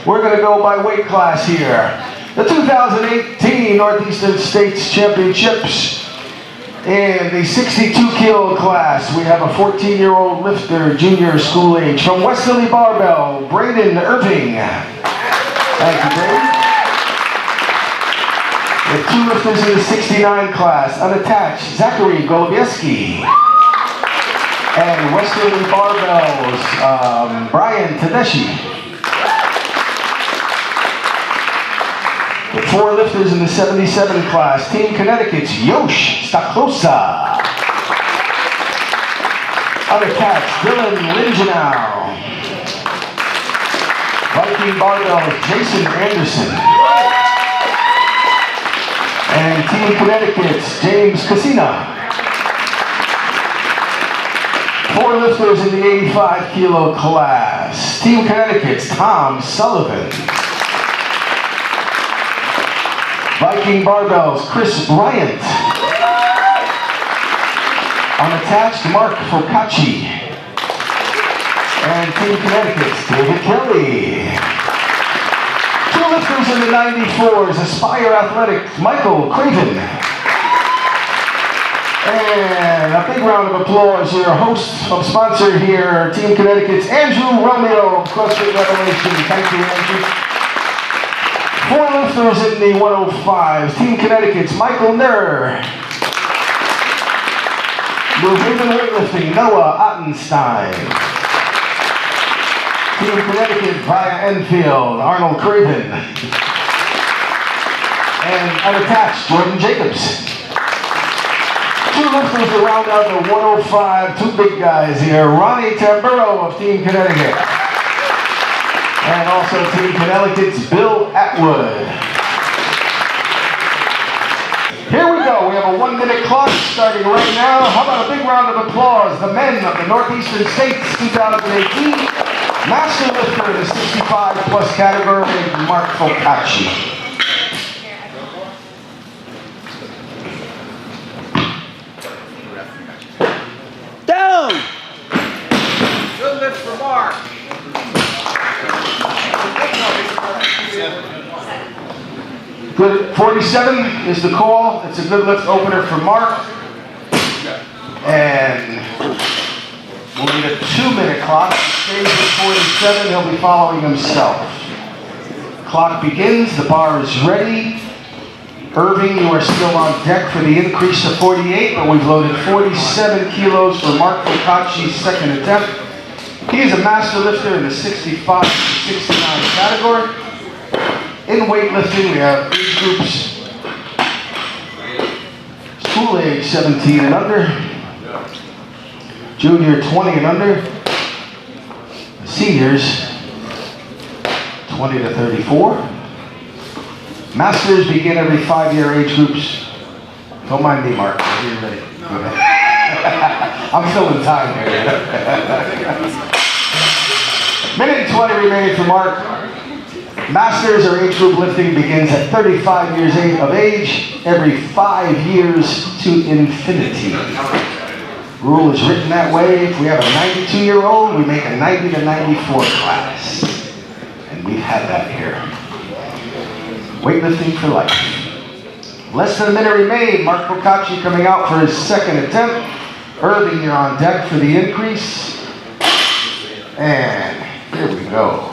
We're going to go by weight class here. The 2018 Northeastern States Championships. In the 62-kilo class, we have a 14-year-old lifter, junior school age, from Westerly Barbell, Braden Irving. Thank you, Braden. We have 2 lifters in the 69 class, unattached, Zachary Golubieski. And Westerly Barbells, Brian Tedeschi. The 4 lifters in the 77 class, Team Connecticut's Yosh Staklosa. Unattached, Dylan Lingenau. Viking Barbells, Jason Anderson. And Team Connecticut's James Casina. 4 lifters in the 85-kilo class, Team Connecticut's Tom Sullivan. Viking Barbells, Chris Bryant. Unattached, Mark Focacci. And Team Connecticut's David Kelly. 2 lifters in the 94s, Aspire Athletics, Michael Craven. And a big round of applause, your host of sponsor here, Team Connecticut's Andrew Romeo, Crossfit Revelation. Thank you, Andrew. 4 lifters in the 105s, Team Connecticut's Michael Nerr. New Haven weightlifting, Noah Ottenstein. Team Connecticut via Enfield, Arnold Craven. And unattached, Jordan Jacobs. 2 lifters to round out the 105, 2 big guys here, Ronnie Tamburo of Team Connecticut. And also Team Connecticut's Bill Atwood. Here we go. We have a 1-minute clock starting right now. How about a big round of applause? The men of the Northeastern States 2018 Master Lifter in the 65+ category, Mark Focacci. Down! Good lift for Mark. Good, 47 is the call. It's a good lift opener for Mark. And we'll need a 2-minute clock. Stays at 47, he'll be following himself. Clock begins, the bar is ready. Irving, you are still on deck for the increase to 48, but we've loaded 47 kilos for Mark Focacci's second attempt. He is a master lifter in the 65 to 69 category. In weightlifting, we have age groups, school age 17 and under, junior 20 and under, seniors 20 to 34. Masters begin every 5-year age groups. Don't mind me, Mark. You're ready. Go ahead. I'm still in time here. Minute and 20 remaining for Mark. Masters or age group lifting begins at 35 years of age, every 5 years to infinity. Rule is written that way. If we have a 92-year-old, we make a 90 to 94 class. And we've had that here. Weightlifting for life. Less than a minute remain. Mark Focacci coming out for his second attempt. Irving, you're on deck for the increase. And here we go.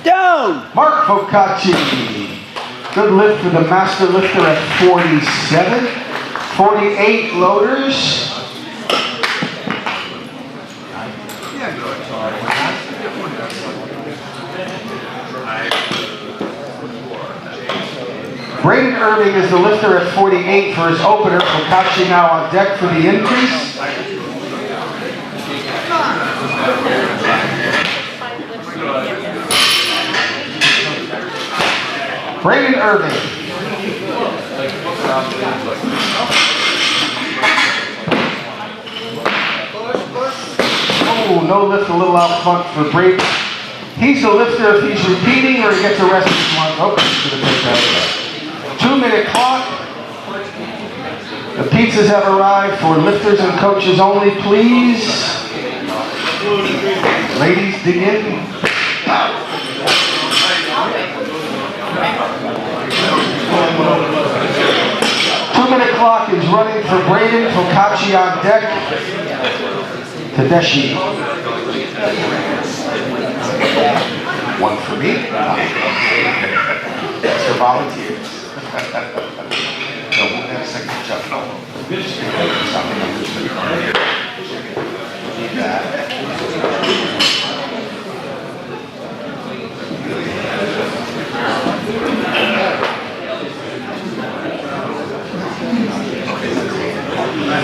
Down! Mark Focacci. Good lift for the master lifter at 47. 48 loaders. Braden Irving is the lifter at 48 for his opener. Focacci now on deck for the increase. Braden Irving. Oh, no lift, a little out front for Braden. He's the lifter if he's repeating or he gets arrested once. Oh, he's going to take that away. 2-minute clock. The pizzas have arrived for lifters and coaches only, please. Ladies, dig in. 2-minute clock is running for Braden. Focacci on deck. Tedeschi. One for me. That's for volunteers. No, we'll have a second jump.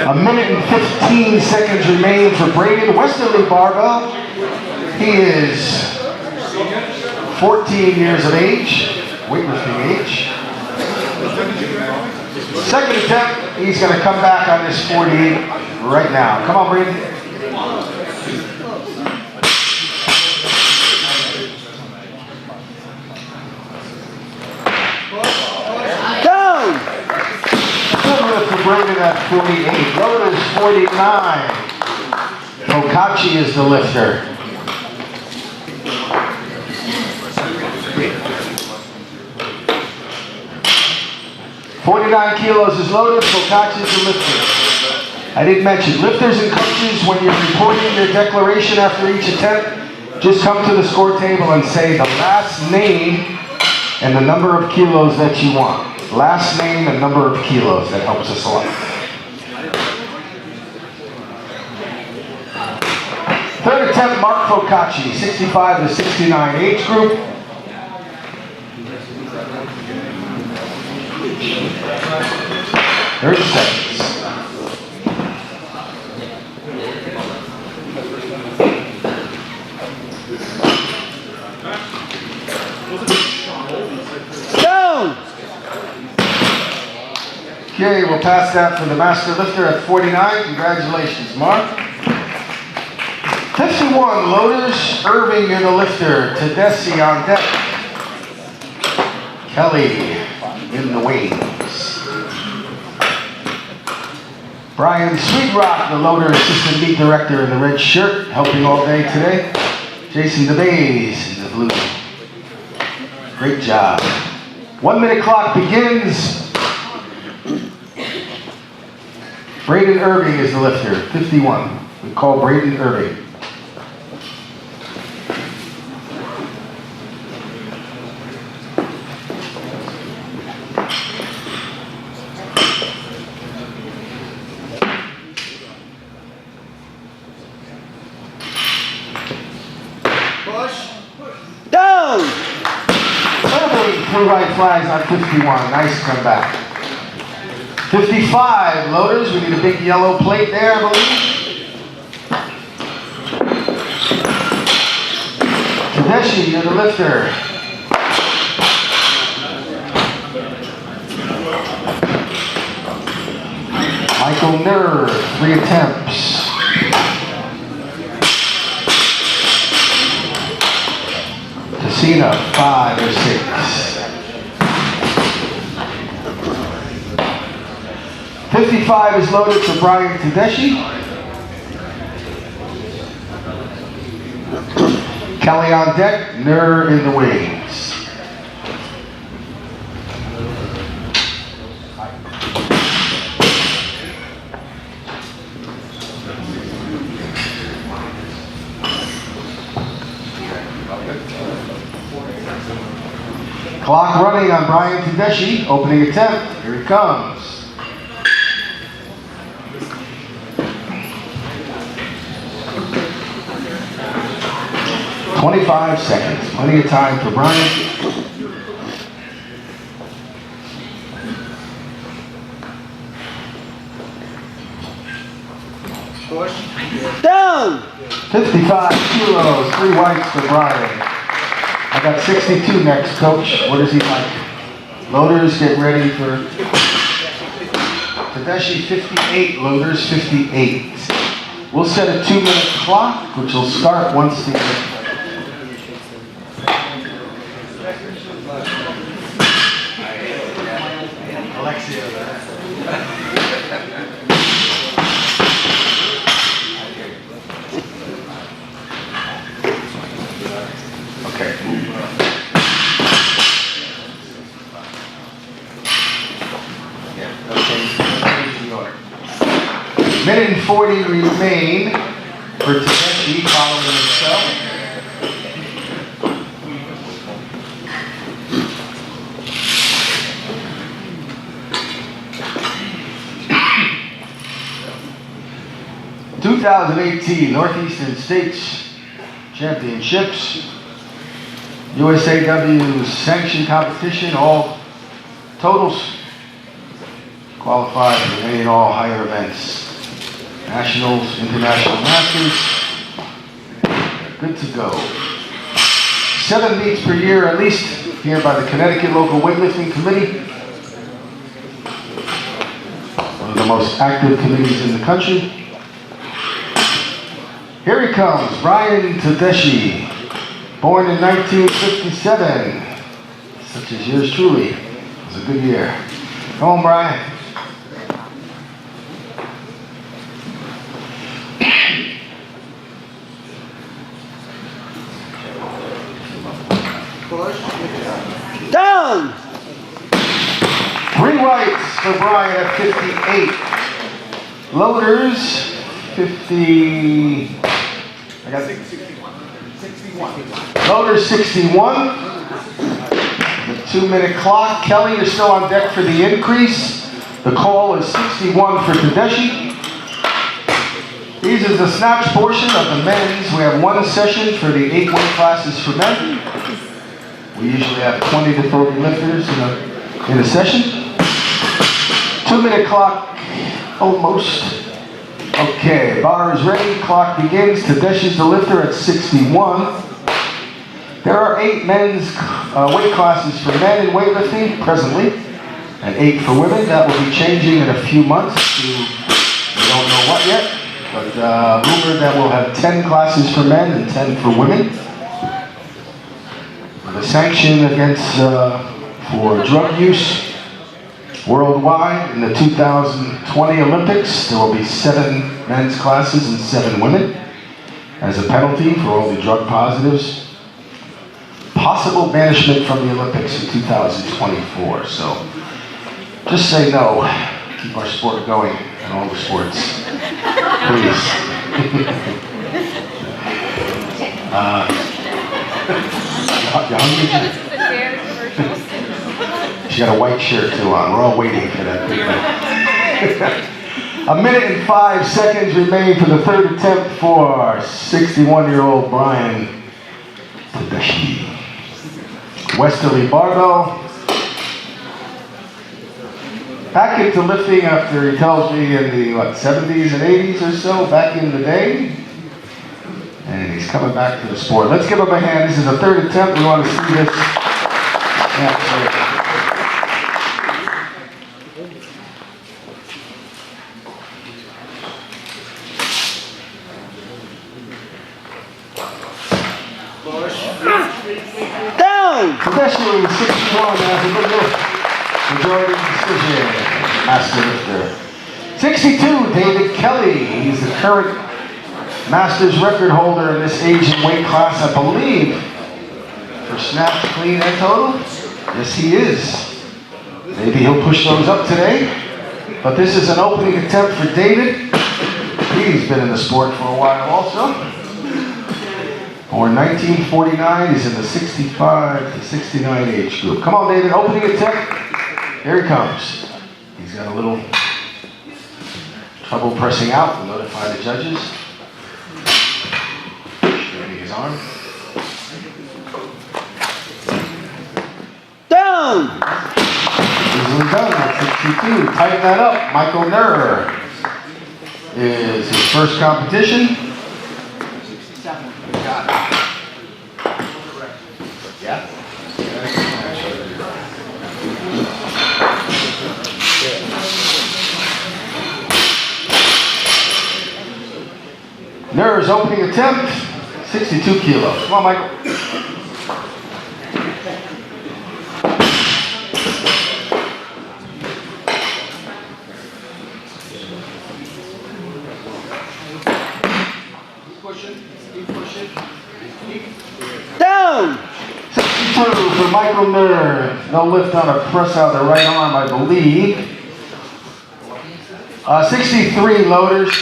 A minute and 15 seconds remain for Braden. Westerly barbell. He is 14 years of age, weightlifting age. Second attempt, he's going to come back on this 48 right now. Come on, Braden. Down! Good lift for Braden at 48. Load is 49. Focacci is the lifter. $49 kilos is loaded. Focacci is the lifter. I didn't mention, lifters and coaches, when you're reporting your declaration after each attempt, just come to the score table and say the last name and the number of kilos that you want. Last name and number of kilos. That helps us a lot. Third attempt, Mark Focacci, 65 to 69 age group. Thirty seconds. Down! Okay, we'll pass that for the master lifter at 49. Congratulations, Mark. 51, loaders. Irving, you're the lifter. Tedeschi on deck. Kelly in the wings. Brian Sweetrock, the loader assistant meet director in the red shirt, helping all day today. Jason DeBays in the blue. Great job. 1-minute clock begins. Braden Irving is the lifter, 51. We call Braden Irving. Down! Three white flags on 51. Nice comeback. 55, loaders. We need a big yellow plate there, I believe. Tedeschi, you're the lifter. Michael Nerd, 3 attempts. Casina, 5 or 6. 55 is loaded for Brian Tedeschi. Kelly on deck, Nur in the wings. Clock running on Brian Tedeschi, opening attempt. Here he comes. 25 seconds, plenty of time for Brian. Push. Down! 55 kilos, 3 whites for Brian. I got 62 next, coach. What does he like? Loaders, get ready for Tedeschi, 58, loaders, 58. We'll set a 2-minute clock, which will start once the mics here. Okay. Minute and 40 remain for Tedeschi following himself. (2018) Northeastern States Championships, USAW sanctioned competition, all totals qualified for any and all higher events. Nationals, international masters, good to go. 7 meets per year at least, here by the Connecticut Local Weightlifting Committee. One of the most active committees in the country. Here he comes, Brian Tedeschi, born in 1957, such as yours truly. It was a good year. Come on, Brian. Down! 3 whites for Brian at 58. Loaders, 50. I got 61. Loaders, 61. The 2-minute clock. Kelly, you're still on deck for the increase. The call is 61 for Tedeschi. These is the snatch portion of the men's. We have 1 session for the 8 weight classes for men. We usually have 20 to 30 lifters in a session. 2-minute clock, almost. Okay, bar is ready, clock begins. Tedeschi's the lifter at 61. There are 8 men's weight classes for men in weightlifting presently, and 8 for women. That will be changing in a few months to, we don't know what yet, but rumored that we'll have 10 classes for men and 10 for women. The sanction against for drug use worldwide in the 2020 Olympics, there will be 7 men's classes and 7 women as a penalty for all the drug positives. Possible banishment from the Olympics in 2024. So just say no. Keep our sport going in all the sports. Please. You hungry? She got a white shirt too on. We're all waiting for that big one. 1 minute and 5 seconds remain for the 3rd attempt for 61-year-old Brian Tedeschi. Westerly barbell. Back into lifting after, he tells me, in the 70s and 80s or so, back in the day. And he's coming back to the sport. Let's give him a hand. This is the 3rd attempt. We want to see this. Yeah, Down! Tedeschi, 61 as a good lift. Majority decision. Master lifter. 62, David Kelly. He's the current Masters record holder in this age and weight class, I believe, for snatch, clean, and total. Yes, he is. Maybe he'll push those up today. But this is an opening attempt for David. He's been in the sport for a while also. Born 1949, he's in the 65 to 69 age group. Come on, David, opening attempt. Here he comes. He's got a little trouble pressing out to notify the judges. Arm. Down! Easily done at 62. Tighten that up. Michael Nerr is his first competition. 67. Got it. Yeah. Nerr's opening attempt. 62 kilos. Come on, Michael. Down. 62 for Michael Nur. No lift on a press out the right arm, I believe. 63 loaders.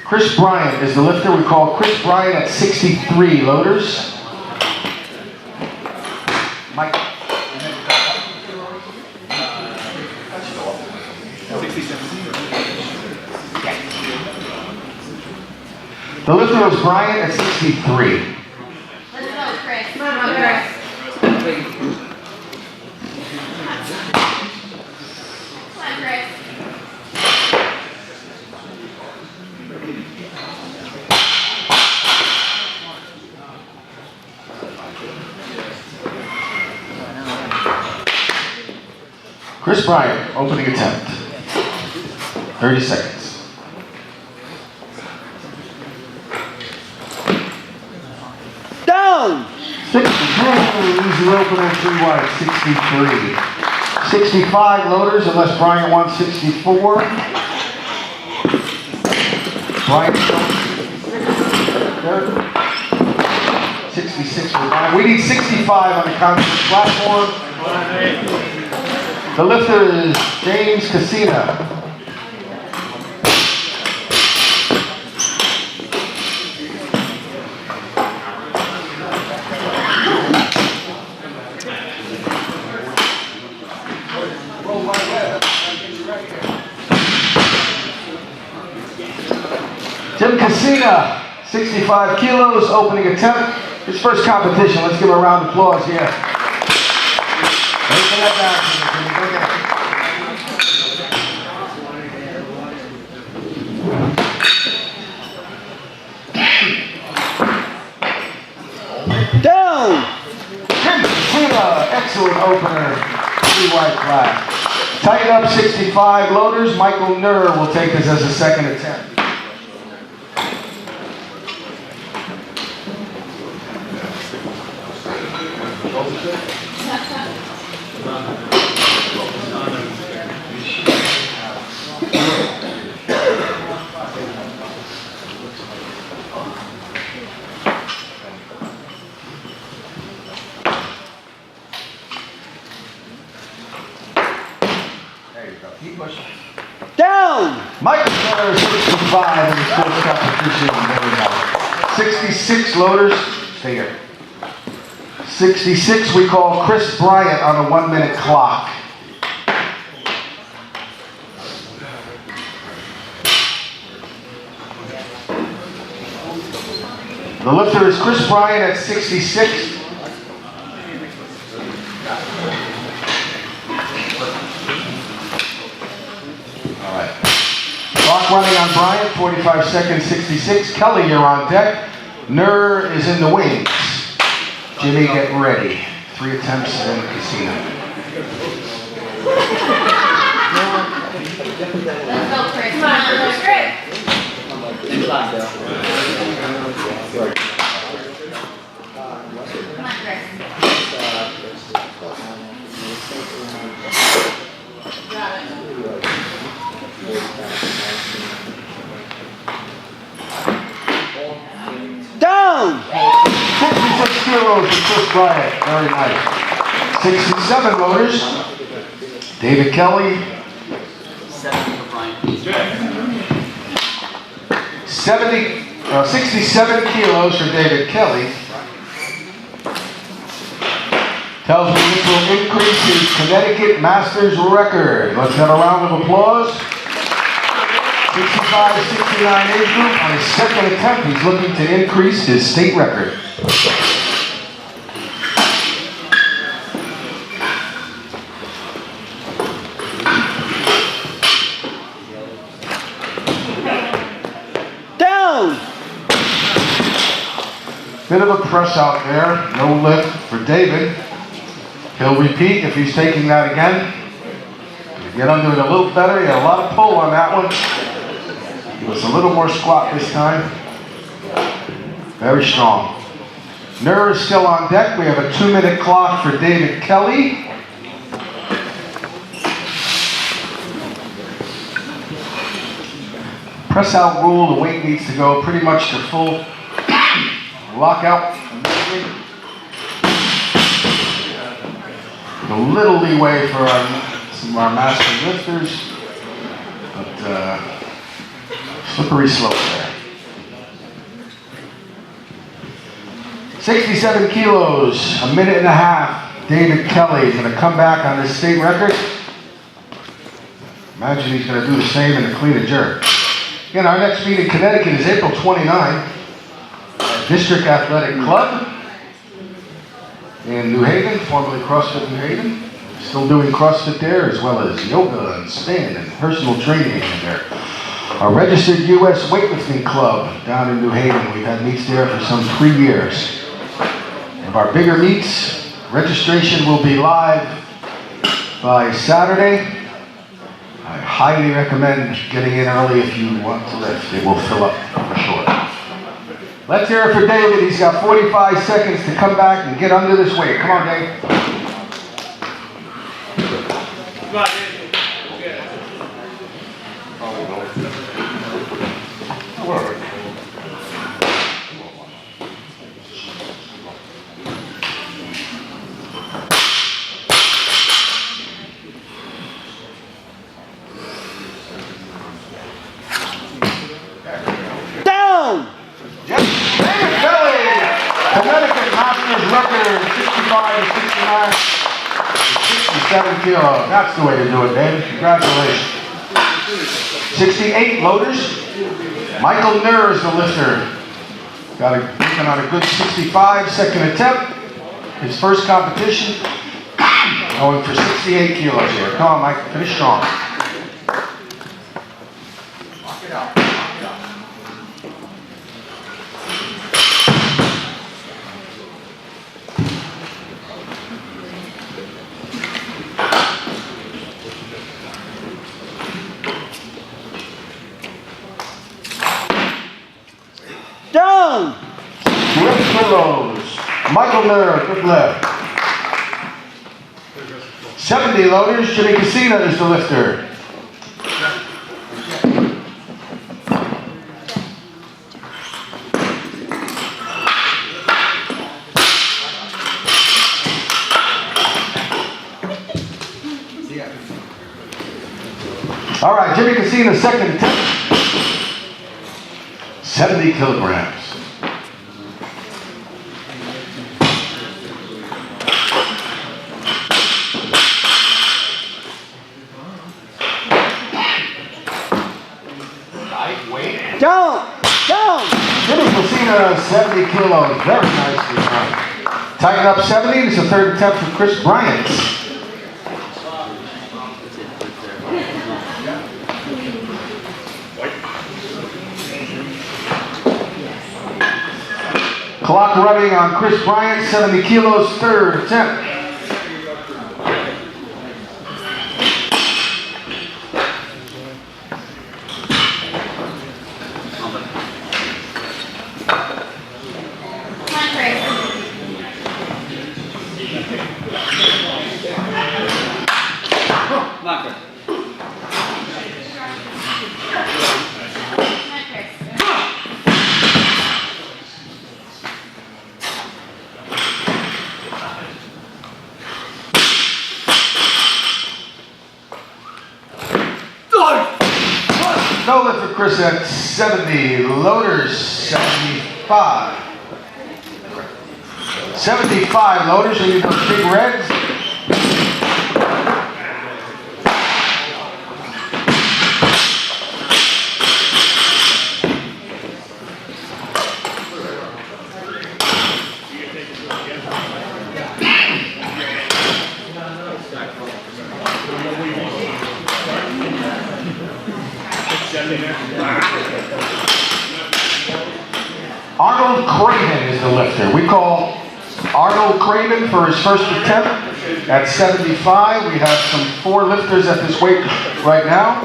Chris Bryant is the lifter. We call Chris Bryant at 63 loaders. Mike. The lifter was Bryant at 63. Let's go, Chris. Come on, Chris. Come on, Chris. Chris Bryant, opening attempt. 30 seconds. Down. 63, easy opener, 3 wide, 63. 65 loaders, unless Bryant wants 64. Bryant, 66 for Bryant. We need 65 on the concert platform. The lifter is James Casina. Jim Casina, 65 kilos, opening attempt. His first competition. Let's give him a round of applause here. Taking that down, Jimmy. Go get it. Down. Jim Casina, excellent opener, 3 wide flat. Tighten up 65 loaders. Michael Nur will take this as a second attempt. There you go. Keep pushing. Down. Michael Nur, 65 in his first competition. Very nice. 66 loaders. Stay here. 66 we call Chris Bryant on a 1-minute clock. The lifter is Chris Bryant at 66. All right. Clock running on Bryant, 45 seconds, 66. Kelly, you're on deck. Nur is in the wings. Jimmy, get ready. 3 attempts in the casino. Let's go, Chris. Come on, Chris. Come on, Chris. Got it. Down. 66 kilos for Chris Bryant. Very nice. 67 loaders. David Kelly. 67 kilos for David Kelly. Tells me this will increase his Connecticut Masters record. Let's have a round of applause. 65-69 age group. On his second attempt, he's looking to increase his state record. Down. Bit of a press out there. No lift for David. He'll repeat if he's taking that again. Get under it a little better. He had a lot of pull on that one. He was a little more squat this time. Very strong. Nur is still on deck. We have a 2-minute clock for David Kelly. Press out rule, the weight needs to go pretty much to full lockout. A little leeway for some of our master lifters, but slippery slope there. 67 kilos, a minute and a half. David Kelly is going to come back on his state record. Imagine he's going to do the same in a clean and jerk. Again, our next meet in Connecticut is April 29th at District Athletic Club in New Haven, formerly CrossFit New Haven. Still doing CrossFit there, as well as yoga and spin and personal training in there. Our registered U.S. weightlifting club down in New Haven. We've had meets there for some 3 years. Of our bigger meets, registration will be live by Saturday. I highly recommend getting in early if you want to lift. It will fill up for sure. Let's hear it for David. He's got 45 seconds to come back and get under this weight. Come on, Dave. Come on, Dave. Good. Down! David Kelly, Connecticut Masters record 65 to 69, 67 kilos. That's the way to do it, David. Congratulations. 68 loaders. Michael Nur is the lifter. Working on a good 65, second attempt. His first competition. Going for 68 kilos here. Come on, Mike. Finish strong. Lock it out. Down! 3 kilos. Michael Nur, good left. 70 loaders. Jimmy Casino is the lifter. All right, Jimmy Casino, second attempt. 70 kilograms. Down! Down! Jimmy Casino, 70 kilos. Very nicely done. Tighten up 70. This is the third attempt for Chris Bryant. Clock running on Chris Bryant, 70 kilos, third attempt. Come on, Chris. Come on, Chris. No lift for Chris at 70. Loaders, 75. 75 loaders, so you those big reds. Arnold Craven is the lifter. We call Arnold Craven for his first attempt at 75. We have some 4 lifters at this weight right now.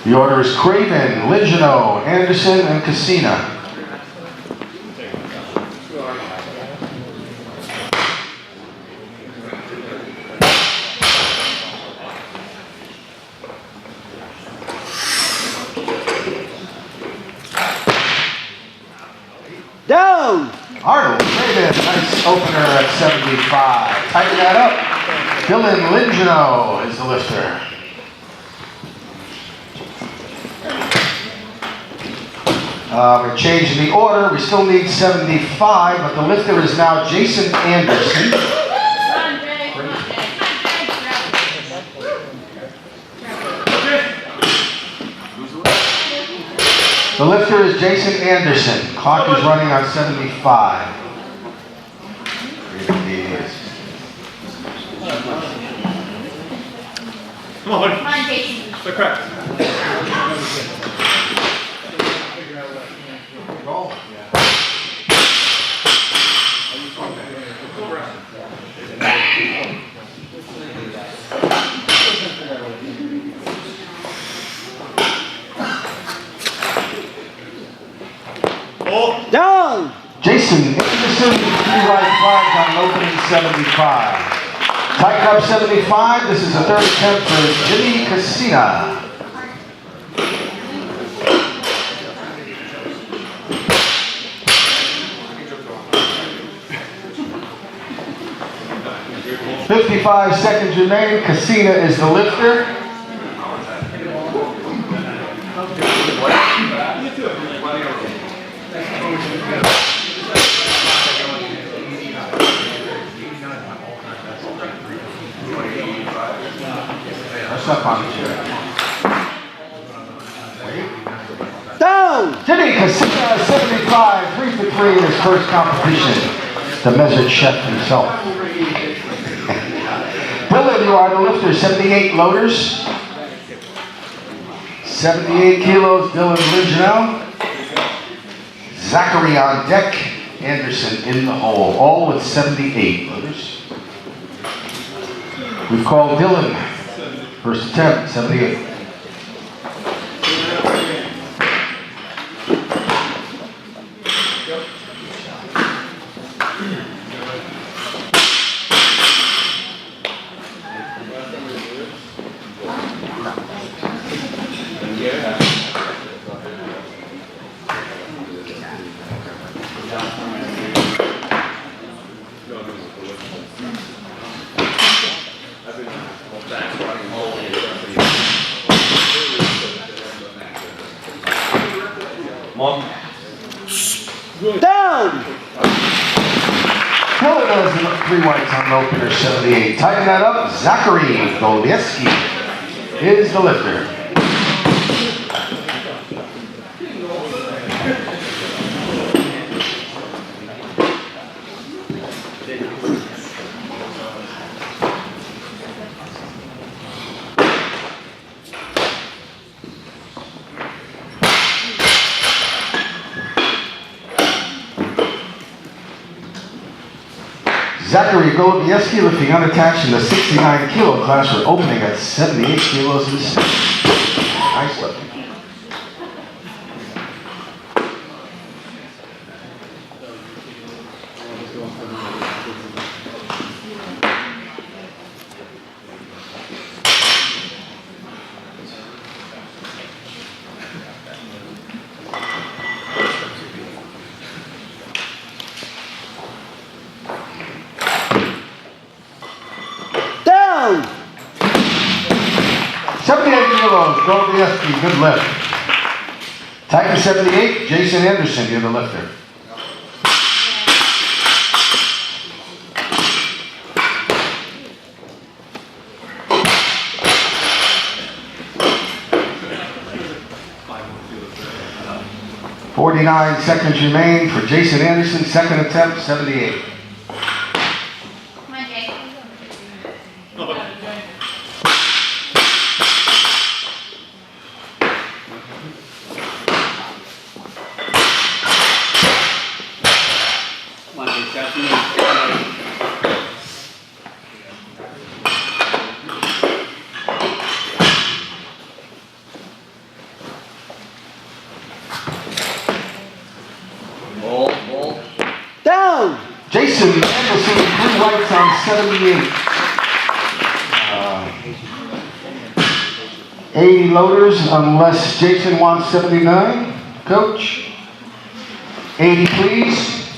The order is Craven, Ligino, Anderson, and Casina. Down! Down. Arnold David, nice opener at 75. Tighten that up. Dylan Lingino is the lifter. We're changing the order. We still need 75, but the lifter is now Jason Anderson. Come on, Jay. Come on, Jay. The lifter is Jason Anderson. Clock is running on 75. Come on, buddy. Come on, Jason. They're correct. Down. Jason Anderson, 3 right flags on opening 75. Tighten up 75. This is a third attempt for Jimmy Casina. "55 seconds remain. Casina is the lifter. Press up on the chair. Down. Jimmy Casina, 75, 3 for 3 in his first competition. The measured chef himself. Dylan, you are the lifter, 78 loaders. 78 kilos, Dylan Lingino. Zachary on deck, Anderson in the hole, all with 78 loaders. We've called Dylan, first attempt, 78. Down. Dylan has 3 whites on opener, 78. Tighten that up. Zachary Golieski is the lifter. Zachary Golieski lifting unattached in the 69 kilo class for opening at 78 kilos and 6. Nice lifting. Down. 78 kilos, Golieski, good lift. Titan 78, Jason Anderson, you're the lifter. "49 seconds remain for Jason Anderson, second attempt, 78. Come on, Jay. Come on, Jay. Got some Down. Jason Anderson, 3 whites on 78. 80 loaders unless Jason wants 79. Coach? 80, please.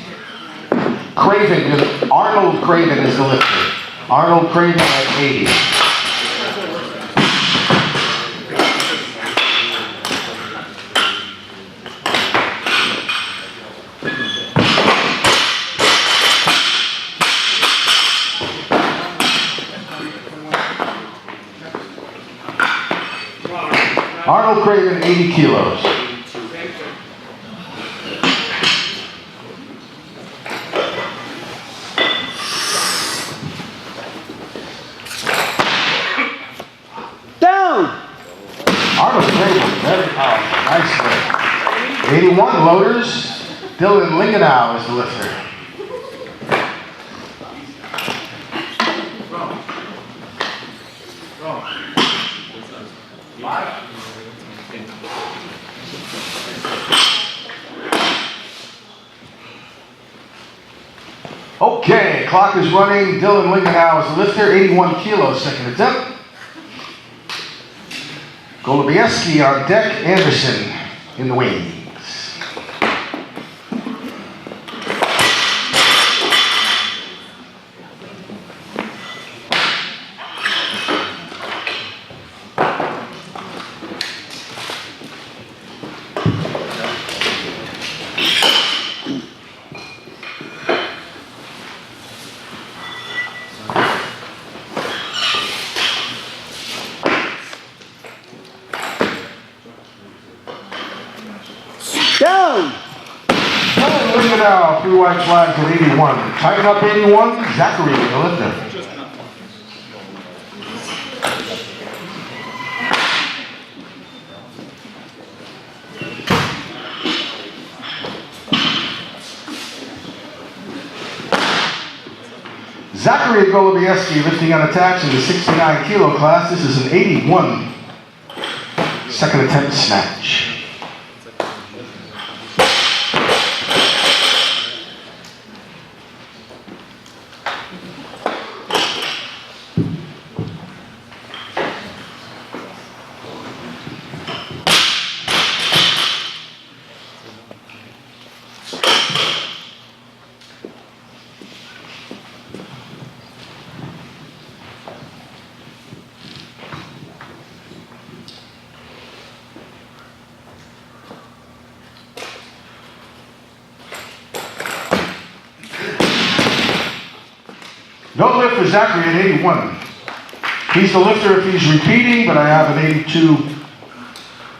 Craven, Arnold Craven is the lifter. Arnold Craven at 80. Arnold Craven, 80 kilos. Down. Arnold Craven, very powerful. Nice lift. 81 loaders. Dylan Lingenau is the lifter. Okay, clock is running. Dylan Lingenau is the lifter, 81 kilos, second attempt. Golubieski on deck, Anderson in the wings. Down. Dylan Lingenau, 3 white flags at 81. Tighten up 81, Zachary with the lifter. Zachary Golubieski lifting on attacks in the 69 kilo class. This is an 81 second attempt snatch. No lift for Zachary at 81. He's the lifter if he's repeating, but I have an 82.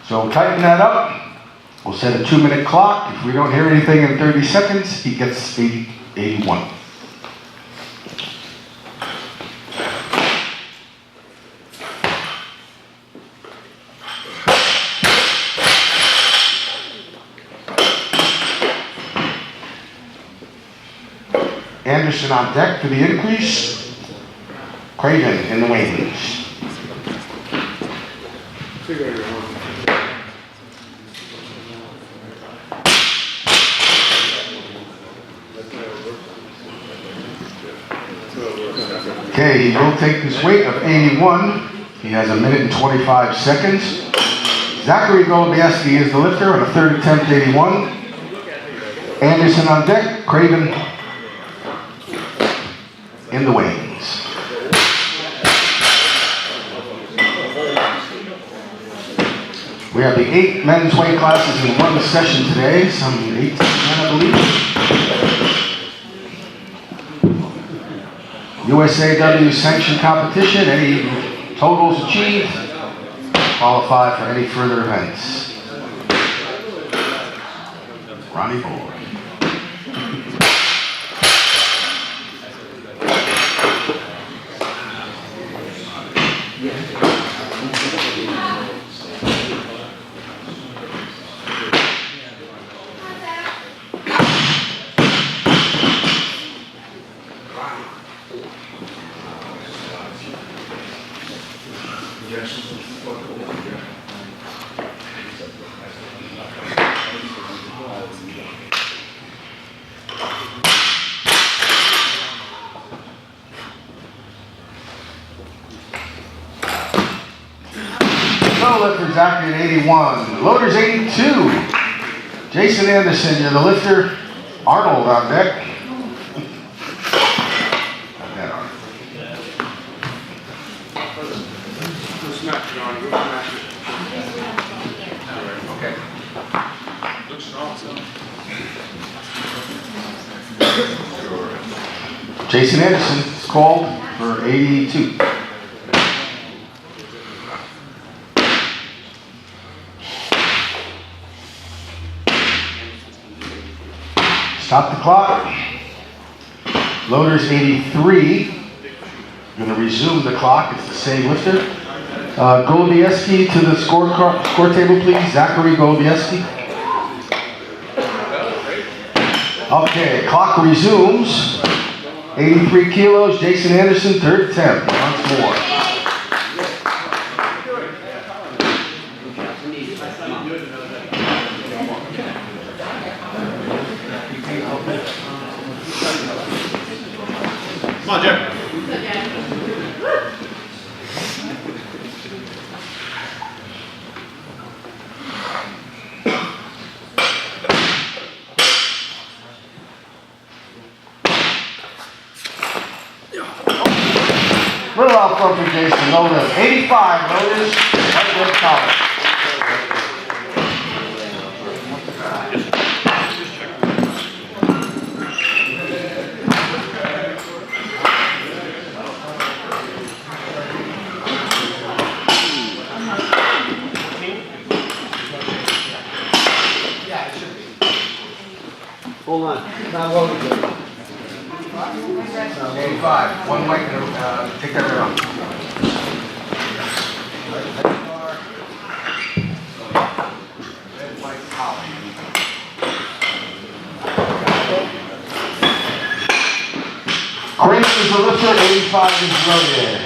So tighten that up. We'll set a 2-minute clock. If we don't hear anything in 30 seconds, he gets 81. Anderson on deck for the increase. Craven in the wings. Okay, he will take this weight of 81. He has 1 minute and 25 seconds. Zachary Golubieski is the lifter on a third attempt, 81. Anderson on deck, Craven in the wings. We have the 8 men's weight classes in one session today, some 18 men I believe. USAW sanctioned competition, any totals achieved, qualify for any further events. Ronnie Board. Lifter Zachary at 81. Loaders 82. Jason Anderson, you're the lifter. Arnold on deck. Not that Arnold. We'll smash it on. We'll smash it. Okay. Looks strong, so. Jason Anderson is called for 82. Stop the clock. Loader's 83. We're going to resume the clock. It's the same lifter. Golubieski to the score table, please. Zachary Golubieski. Okay, clock resumes. 83 kilos, Jason Anderson, third attempt. Once more. Come on, Jeff. Little out front for Jason, no lift. 85, loaders, right leg collar. Hold on. Not loaded yet. 85, one mic, take that right off. Red, white, collar. Chris is the lifter, 85 is loaded.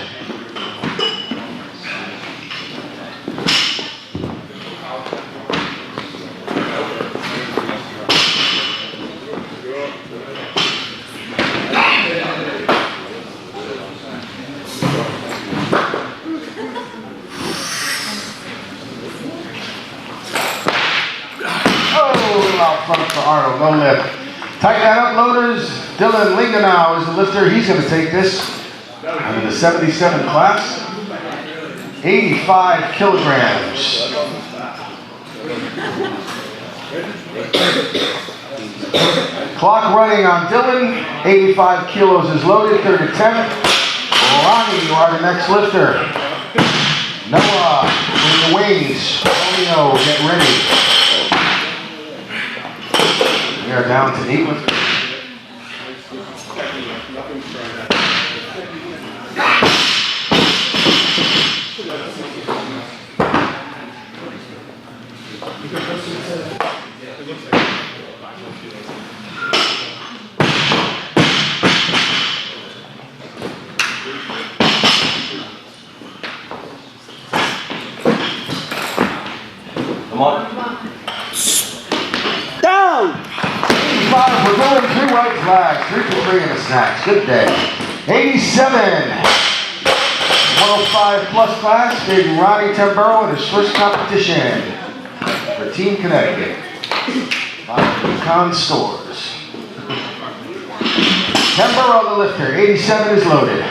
Out front for Arnold, no lift. Tighten that up, loaders. Dylan Lingenau is the lifter. He's going to take this in the 77 class. 85 kilograms. Clock running on Dylan. 85 kilos is loaded. Third attempt. Ronnie, you are the next lifter. Noah in the wings. Romeo, get ready. We are down to 8 lifters. Come on. Down! 85, we're going 3 white flags, 3 for 3 and a snacks. Good day. 87, 105 plus class, gave Ronnie Tamburo in his first competition for Team Connecticut by Econ Stores. Tamburo the lifter, 87 is loaded.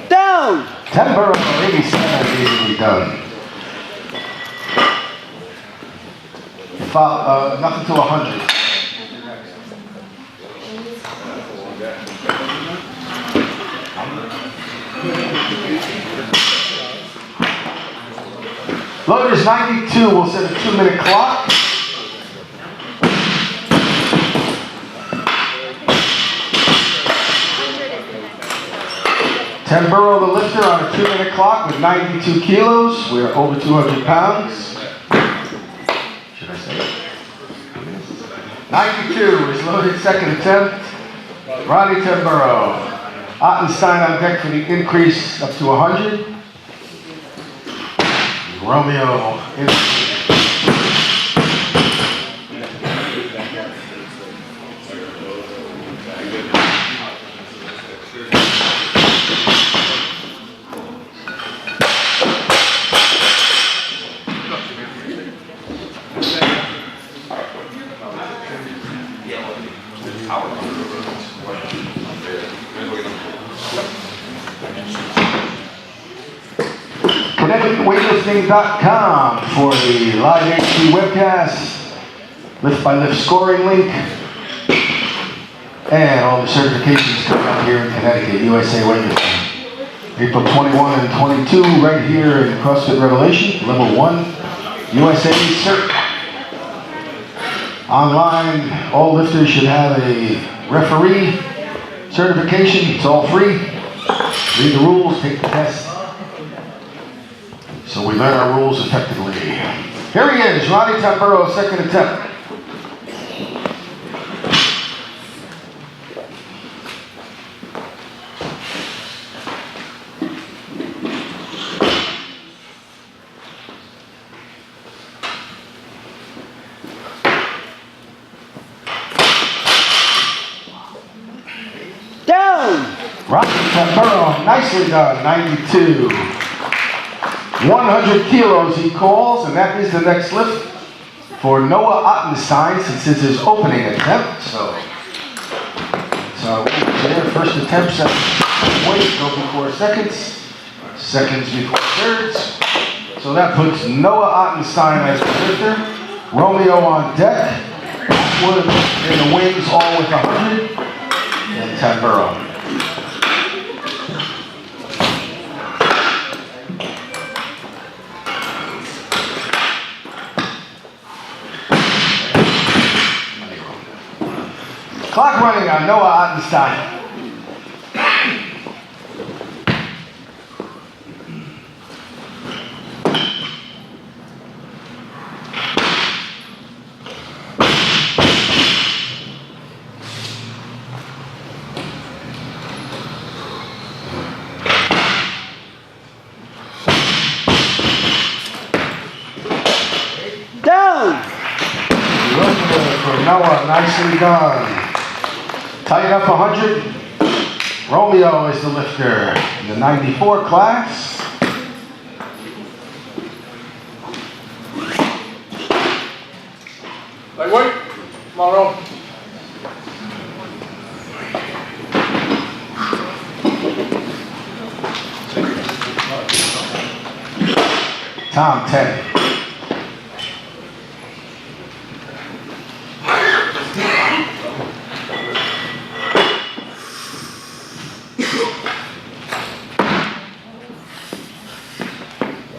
Down! Tamburo, 87 is easily done. Nothing to 100. Loaders 92, we'll set a 2-minute clock. Tamburo the lifter on a 2-minute clock with 92 kilos. We are over 200 pounds. Should I say it? 92 is loaded, second attempt. Ronnie Tamburo. Ottenstein on deck for the increase up to 100. Romeo in. ConnecticWeightlifting.com for the live HD webcast, lift by lift scoring link, and all the certifications coming up here in Connecticut, USA Weightlifting. April 21 and 22, right here in Crossfit Revelation, level 1, USA Cert. Online, all lifters should have a referee certification. It's all free. Read the rules, take the test. So we learn our rules effectively. Here he is, Ronnie Tamburo, second attempt. Down! Ronnie Tamburo, nicely done, 92. 100 kilos he calls, and that is the next lift for Noah Ottenstein since it's his opening attempt. So there, first attempt, weight, go before seconds, seconds before thirds. So that puts Noah Ottenstein as the lifter, Romeo on deck, Wood in the wings, all with 100, and Tamburo. Clock running on Noah Ottenstein. Down! For Noah, nicely done. Tighten up 100. Romeo is the lifter in the 94 class. Lightweight. Come on, roll. Tom, 10.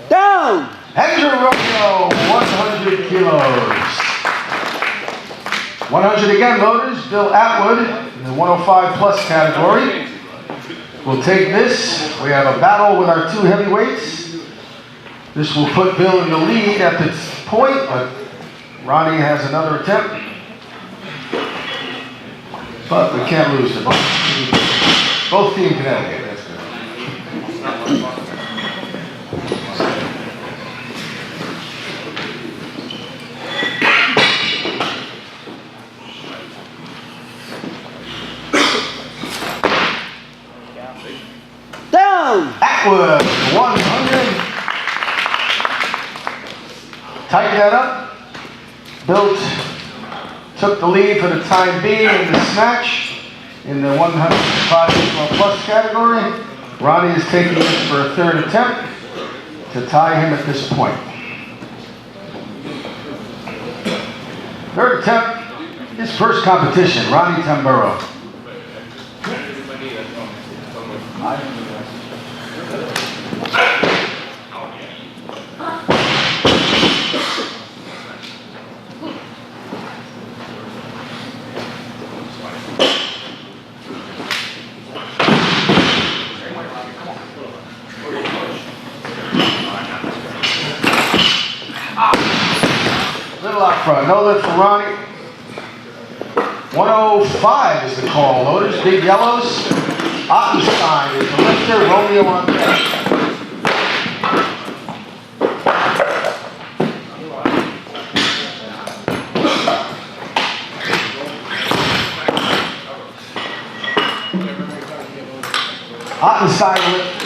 Down! Andrew Romeo, 100 kilos. 100 again, loaders. Bill Atwood in the 105 plus category. We'll take this. We have a battle with our two heavyweights. This will put Bill in the lead at this point, but Ronnie has another attempt. But we can't lose to both Team Connecticut. That's good. Down! Atwood, 100. Tighten that up. Bill took the lead for the time being in the snatch in the 105 plus category. Ronnie is taking this for a third attempt to tie him at this point. Third attempt, his first competition, Ronnie Tamburo. Little out front, no lift for Ronnie. 105 is the call, loaders, big yellows. Ottenstein is the lifter, Romeo on deck. Ottenstein lift.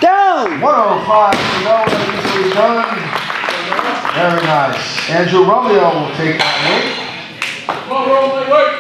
Down. 105 to go, easily done. Very nice. Andrew Romeo will take that weight. Come on, Romeo, wait.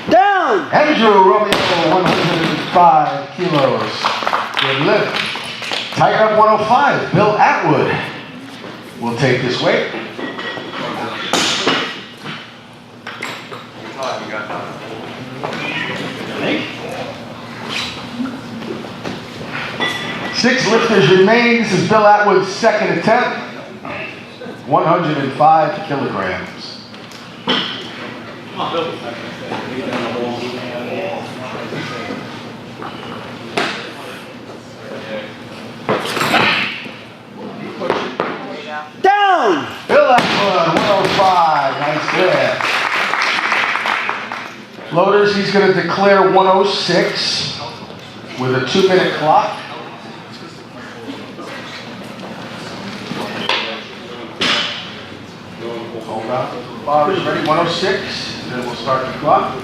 Down. Andrew Romeo, 105 kilos. Good lift. Tiger up 105. Bill Atwood will take this weight. Six lifters remain. This is Bill Atwood's second attempt. 105 kilograms. Come on, Bill. Down. Bill Atwood, 105. Nice lift. Loaders, he's going to declare 106 with a 2-minute clock. Hold on. Bars ready, 106, and then we'll start the clock.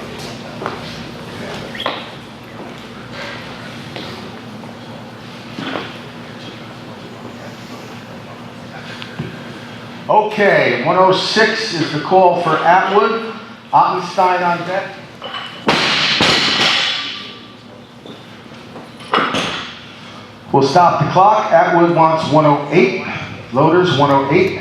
Okay, 106 is the call for Atwood. Ottenstein on deck. We'll stop the clock. Atwood wants 108. Loaders, 108.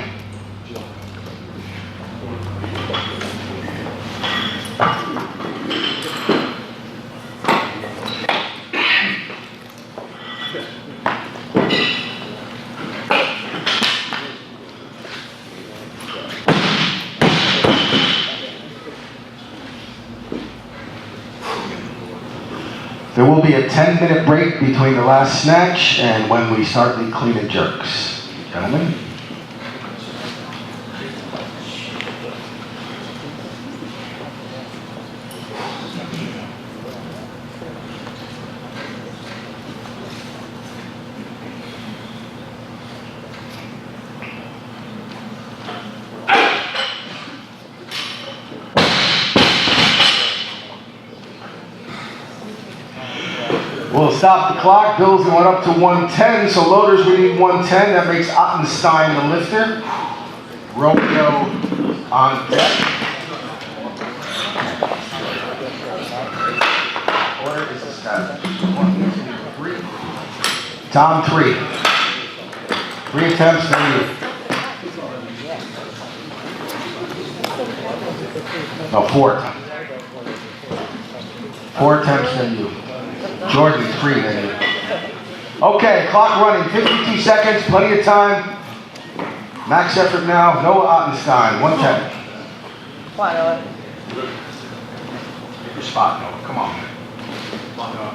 There will be a 10-minute break between the last snatch and when we start the clean and jerks. Gentlemen. We'll stop the clock. Bill's going up to 110, so loaders we need 110. That makes Ottenstein the lifter. Romeo on deck. Order is established. 1, 2, 3. Tom, 3. 3 attempts, then you. No, 4. 4 attempts, then you. Jordan, 3, then you. Okay, clock running, 52 seconds, plenty of time. Max effort now, Noah Ottenstein, 110. Get your spot, Noah, come on. Come on, Noah.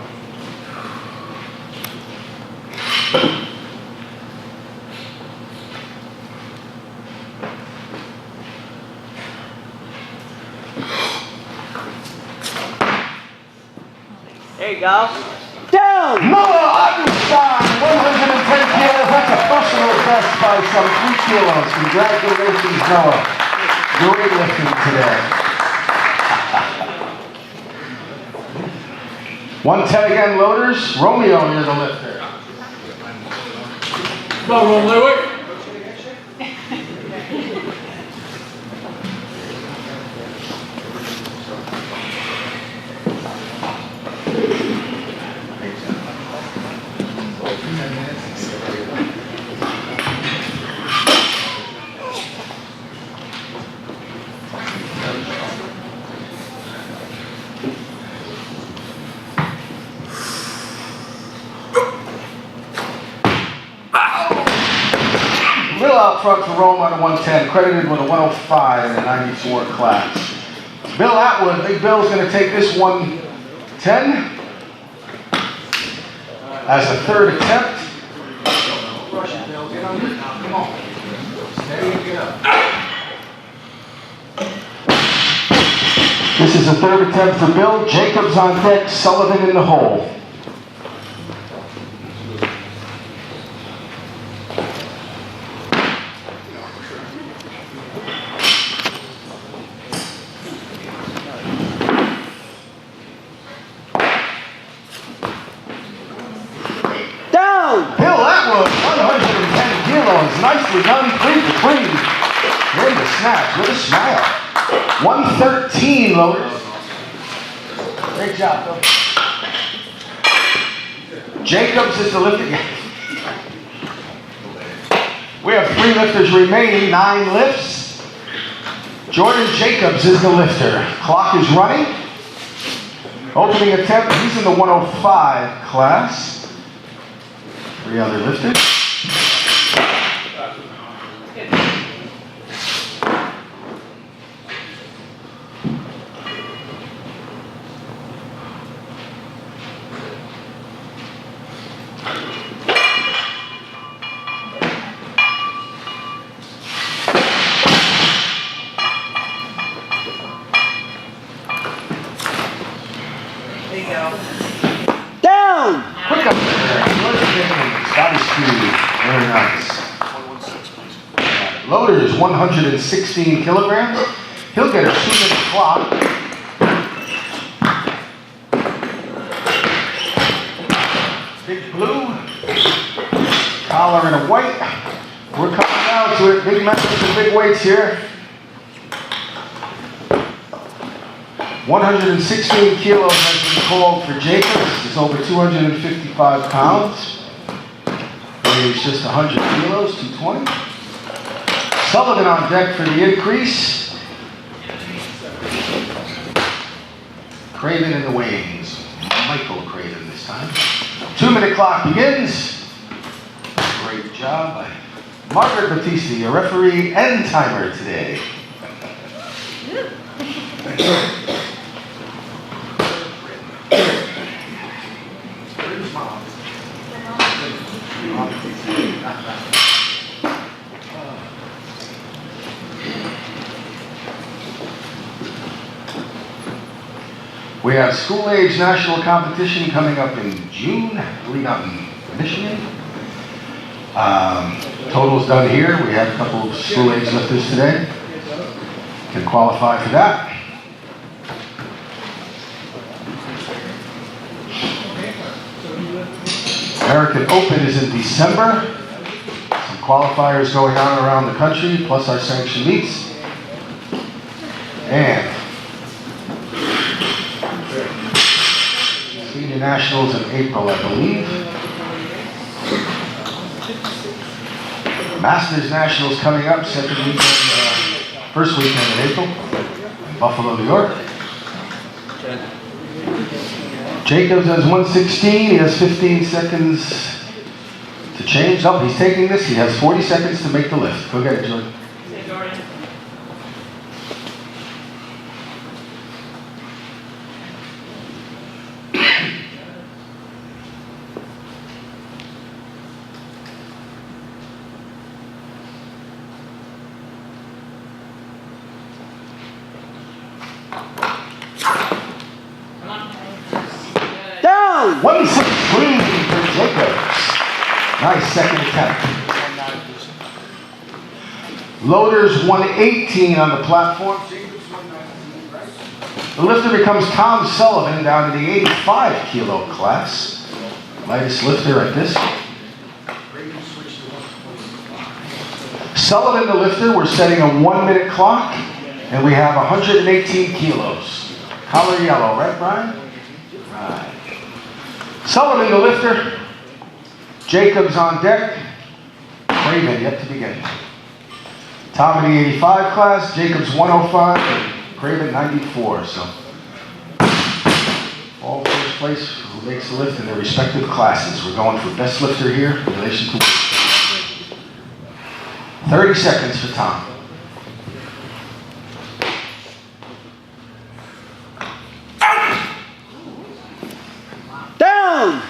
There you go. Down. Noah Ottenstein, 110 kilos. That's a personal best by some 3 kilos. Congratulations, Noah. Great lifting today. 110 again, loaders. Romeo near the lifter. Come on, roll my weight. Bill out front for Rome on a 110, credited with a 105 in a 94 class. Bill Atwood, Big Bill's going to take this 110 as a third attempt. Rush it, Bill. Get on it now. Come on. Steady and get up. This is a third attempt for Bill. Jacobs on deck, Sullivan in the hole. Bill Atwood, 110 kilos, nicely done, 3 for 3. In the snatch with a smile. 113, loaders. Great job, Bill. Jacobs is the lifter. We have 3 lifters remaining, 9 lifts. Jordan Jacobs is the lifter. Clock is running. Opening attempt, he's in the 105 class. 3 other lifters. There you go. Down! Quick up there. Scotty speed. Very nice. Loader is 116 kilograms. He'll get a 2-minute clock. Big blue. Collar in a white. We're coming down to it. Big members and big weights here. 116 kilos has been called for Jacobs. It's over 255 pounds. Weighs just 100 kilos, 220. Sullivan on deck for the increase. Craven in the wings. Michael Craven this time. 2-minute clock begins. Great job by Margaret Battisti, a referee and timer today. We have school-age national competition coming up in June, I believe out in Michigan. Totals done here. We had a couple of school-age lifters today. Can qualify for that. American Open is in December. Some qualifiers going on around the country, plus our sanctioned meets. And Senior Nationals in April, I believe. Masters Nationals coming up, first weekend in April, in Buffalo, New York. Jacobs has 116, he has 15 seconds to change. Oh, he's taking this, he has 40 seconds to make the lift. Go get it, Jordan. Down! 163 for Jacobs. Nice second attempt. Loaders 118 on the platform. The lifter becomes Tom Sullivan down to the 85 kilo class. Lightest lifter at this. Sullivan, the lifter, we're setting a 1-minute clock, and we have 118 kilos. Collar yellow, right, Brian? Right. Sullivan, the lifter. Jacobs on deck. Craven yet to begin. Tom in the 85 class, Jacobs 105, and Craven 94. So, all first place who makes the lift in their respective classes. We're going for best lifter here in relation to 30 seconds for Tom. Down.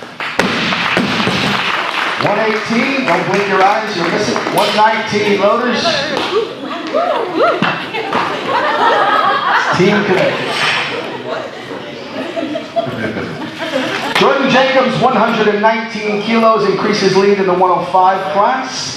118, don't blink your eyes, you'll miss it. 119 loaders. Team Connecticut. Jordan Jacobs, 119 kilos, increases lead in the 105 class.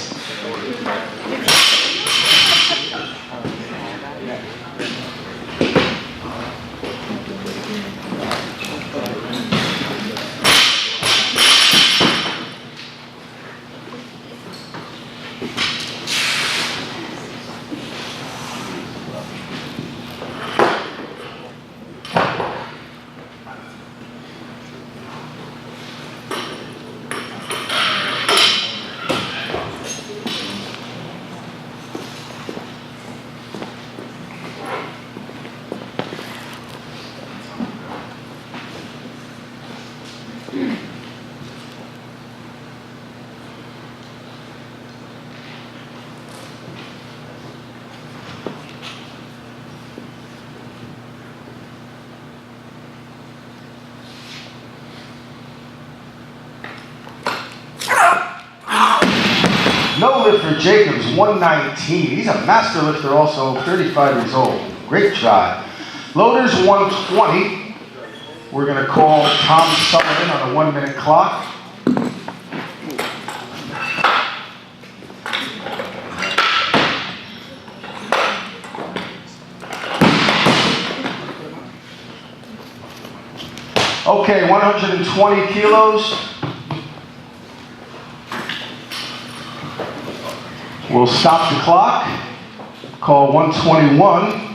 No lift for Jacobs, 119. He's a master lifter also, 35 years old. Great try. Loaders, 120. We're going to call Tom Sullivan on a 1-minute clock. Okay, 120 kilos. We'll stop the clock, call 121.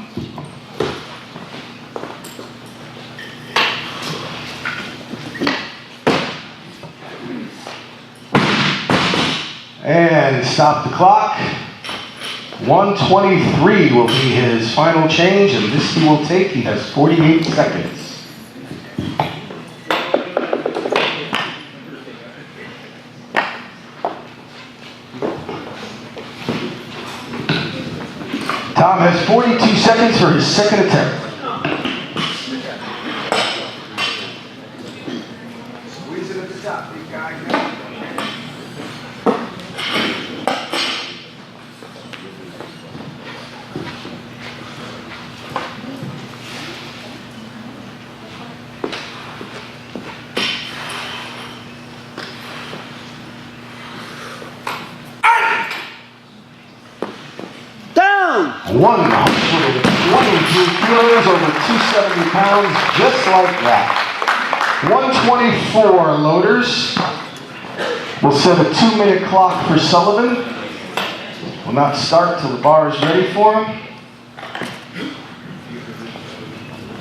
And stop the clock. 123 will be his final change, and this he will take. He has 48 seconds. Tom has 42 seconds for his second attempt. Squeeze it at the top, big guy. Down. 122 kilos, over 270 pounds, just like that. 124 loaders. We'll set a 2-minute clock for Sullivan. Will not start till the bar is ready for him.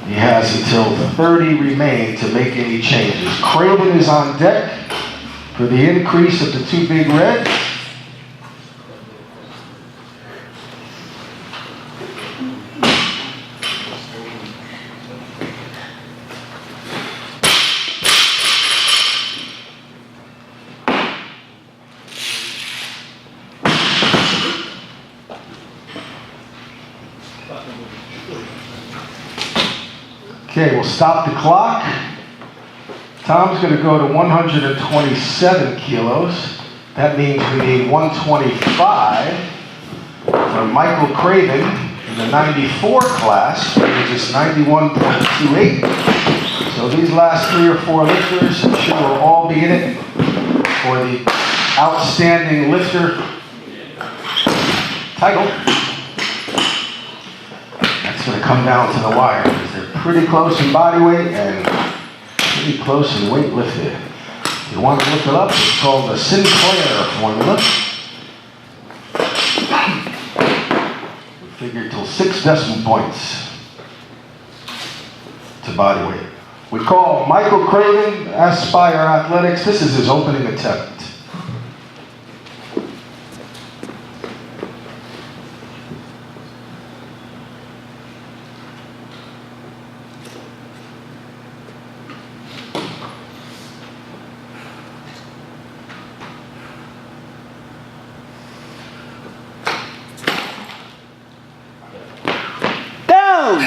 He has until 30 remain to make any changes. Craven is on deck for the increase of the 2 big reds. Okay, we'll stop the clock. Tom's going to go to 127 kilos. That means we need 125 for Michael Craven in the 94 class, which is 91.28. So these last 3 or 4 lifters should all be in it for the outstanding lifter title. That's going to come down to the wire because they're pretty close in body weight and pretty close in weight lifted. If you want to look it up, it's called the Sinclair formula. figured till 6 decimal points to body weight. We call Michael Craven, Aspire Athletics. This is his opening attempt. Down.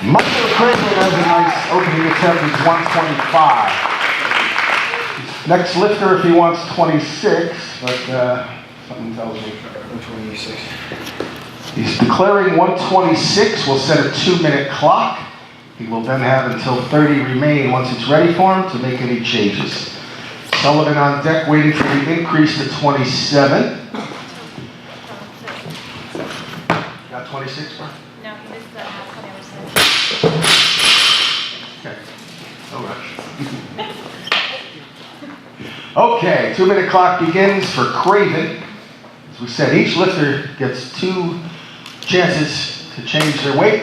Michael Craven has a nice opening attempt. He's 125. Next lifter, if he wants 26, but something tells me 126. He's declaring 126. We'll set a 2-minute clock. He will then have until 30 remain once it's ready for him to make any changes. Sullivan on deck waiting for the increase to 27. Got 26, bro? No, he missed the half whatever said. Okay. No rush. Okay, 2-minute clock begins for Craven. As we said, each lifter gets 2 chances to change their weight.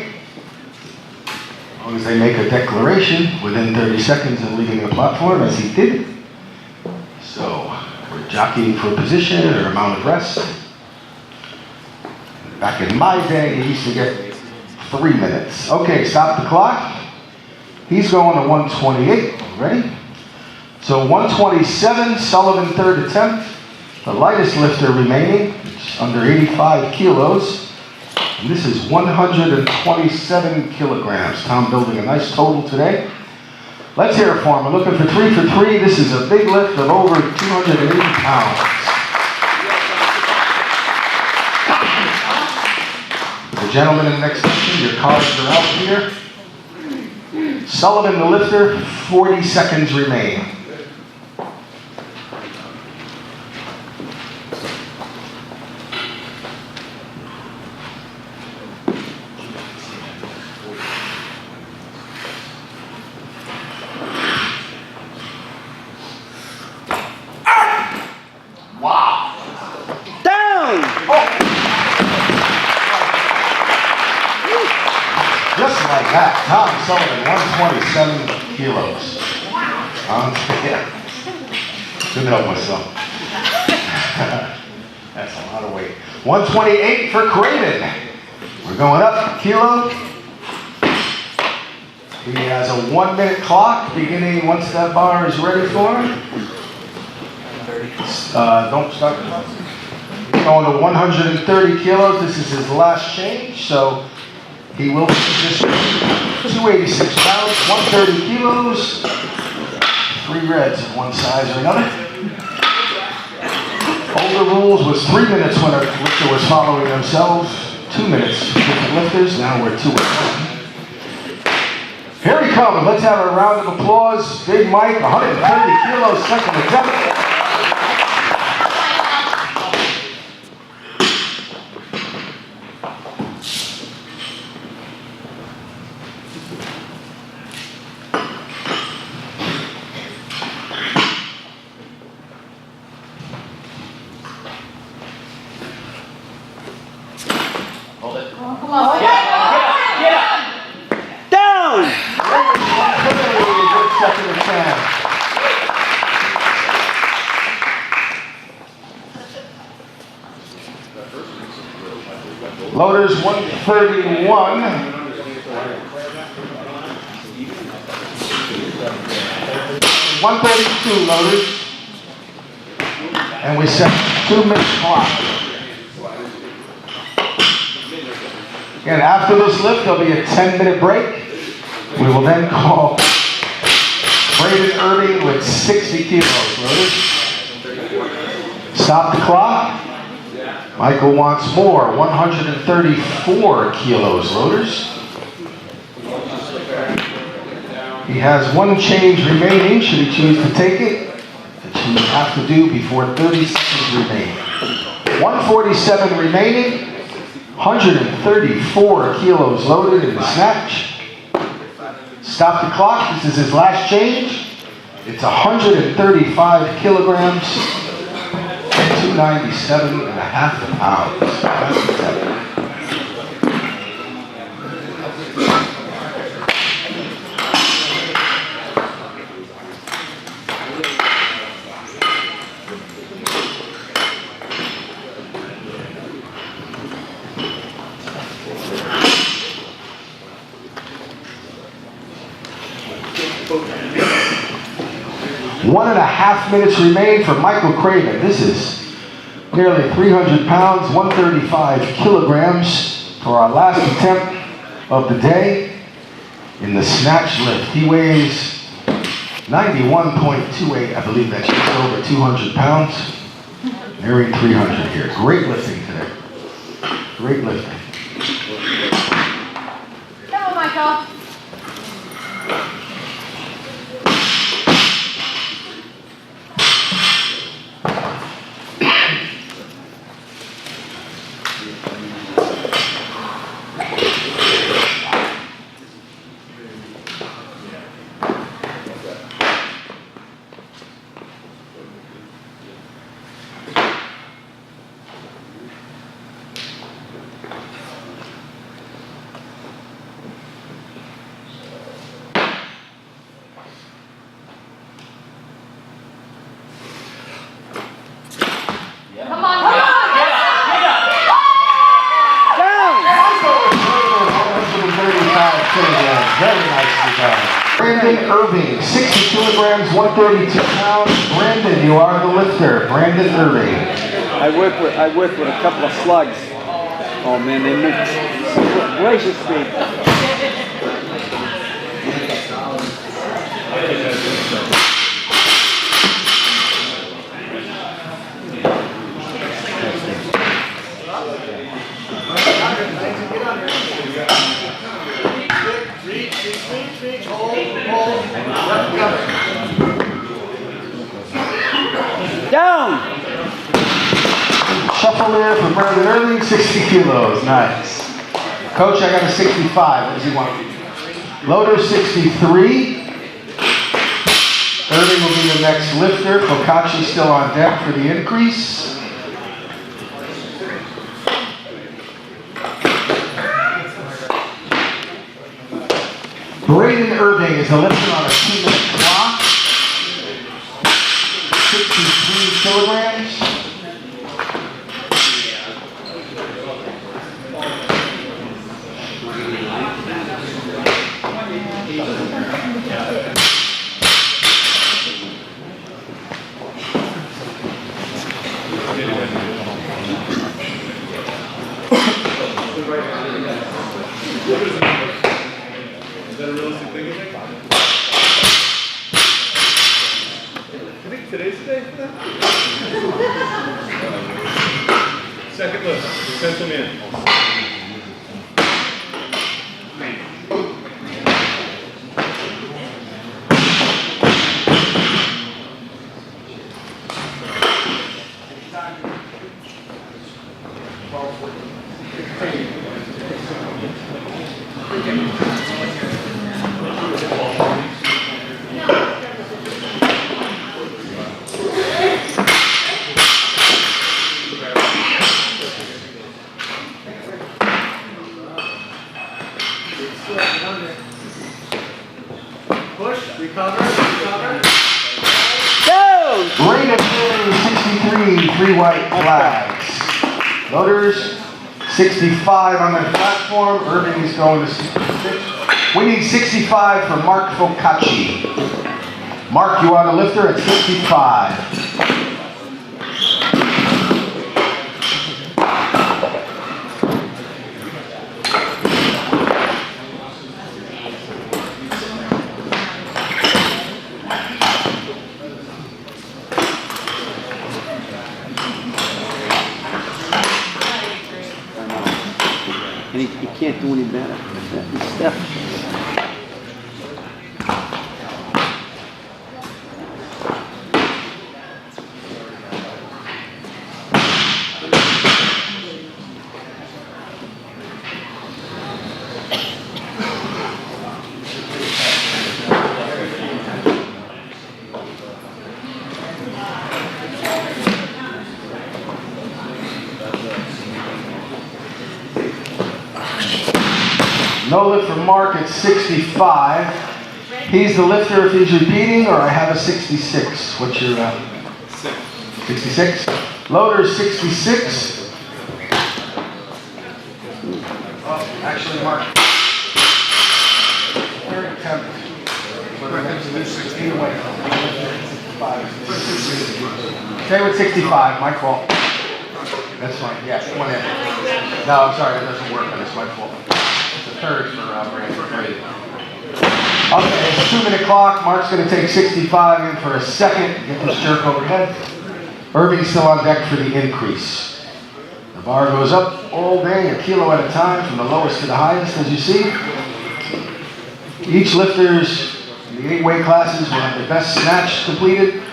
As long as they make a declaration within 30 seconds of leaving the platform, as he did. So, we're jockeying for position or amount of rest. Back in my day, he used to get 3 minutes. Okay, stop the clock. He's going to 128. Ready? So 127, Sullivan third attempt. The lightest lifter remaining, it's under 85 kilos. And this is 127 kilograms. Tom building a nice total today. Let's hear it for him. We're looking for 3 for 3. This is a big lift of over 280 pounds. The gentleman in the next section, your cards are out here. Sullivan, the lifter, 40 seconds remain. Wow. Down. Just like that, Tom Sullivan, 127 kilos. Yeah. Couldn't help myself. That's a lot of weight. 128 for Craven. We're going up a kilo. He has a 1-minute clock beginning once that bar is ready for him. Don't start the clock. Going to 130 kilos. This is his last change, so he will be positioned 286 pounds, 130 kilos, 3 reds of one size or another. Older rules was 3 minutes when a lifter was following themselves, 2 minutes for different lifters. Now we're 2 at 1. Here he comes. Let's have a round of applause. Big Mike, 130 kilos, second attempt. Hold it. Come on. Down. Second attempt. Loaders 131. 132 loaders. And we set 2-minute clock. Again, after this lift, there'll be a 10-minute break. We will then call Braden Irving with 60 kilos loaders. Stop the clock. Michael wants more, 134 kilos loaders. He has 1 change remaining, should he choose to take it, which he will have to do before 30 seconds remain. 147 remaining, 134 kilos loaded in the snatch. Stop the clock, this is his last change. It's 135 kilograms, 297.5 pounds. 1.5 minutes remain for Michael Craven. This is nearly 300 pounds, 135 kilograms for our last attempt of the day in the snatch lift. He weighs 91.28, I believe that's just over 200 pounds. Nearing 300 here. Great lifting today. Great lifting. Come on, Michael. Come on, come on. Down. 135 kilograms. Very nicely done. Brandon Irving, 60 kilograms, 132 pounds. Brandon, you are the lifter. Brandon Irving. I work with a couple of slugs. Oh man, they move glacier speed. Down. Shuffle there for Brandon Irving, 60 kilos. Nice. Coach, I got a 65. What does he want? Loader, 63. Irving will be the next lifter. Focacci still on deck for the increase. Brandon Irving is a lifter on a 2-minute clock. 63 kilograms. Is that a realistic thing to make? I think today's the day for that. Second lift, pencil me in. Push, recover, recover. Down. Brandon Irving, 63, 3 white flags. Loaders, 65 on the platform. Irving is going to 66. We need 65 for Mark Focacci. Mark, you are the lifter at 65. And he can't do any better. He's Steph. No lift for Mark at 65. He's the lifter if he's repeating, or I have a 66. What's your 66? Loader 66. Oh, actually, Mark. Third attempt. Either way. Stay with 65, my fault. That's fine, yes, one in. No, I'm sorry, that doesn't work on this, my fault. It's a third for Brandon. Great. Okay, it's a 2-minute clock. Mark's going to take 65 in for a second. Get this jerk overhead. Irving's still on deck for the increase. The bar goes up all day, a kilo at a time, from the lowest to the highest, as you see. Each lifters in the 8 weight classes will have their best snatch completed,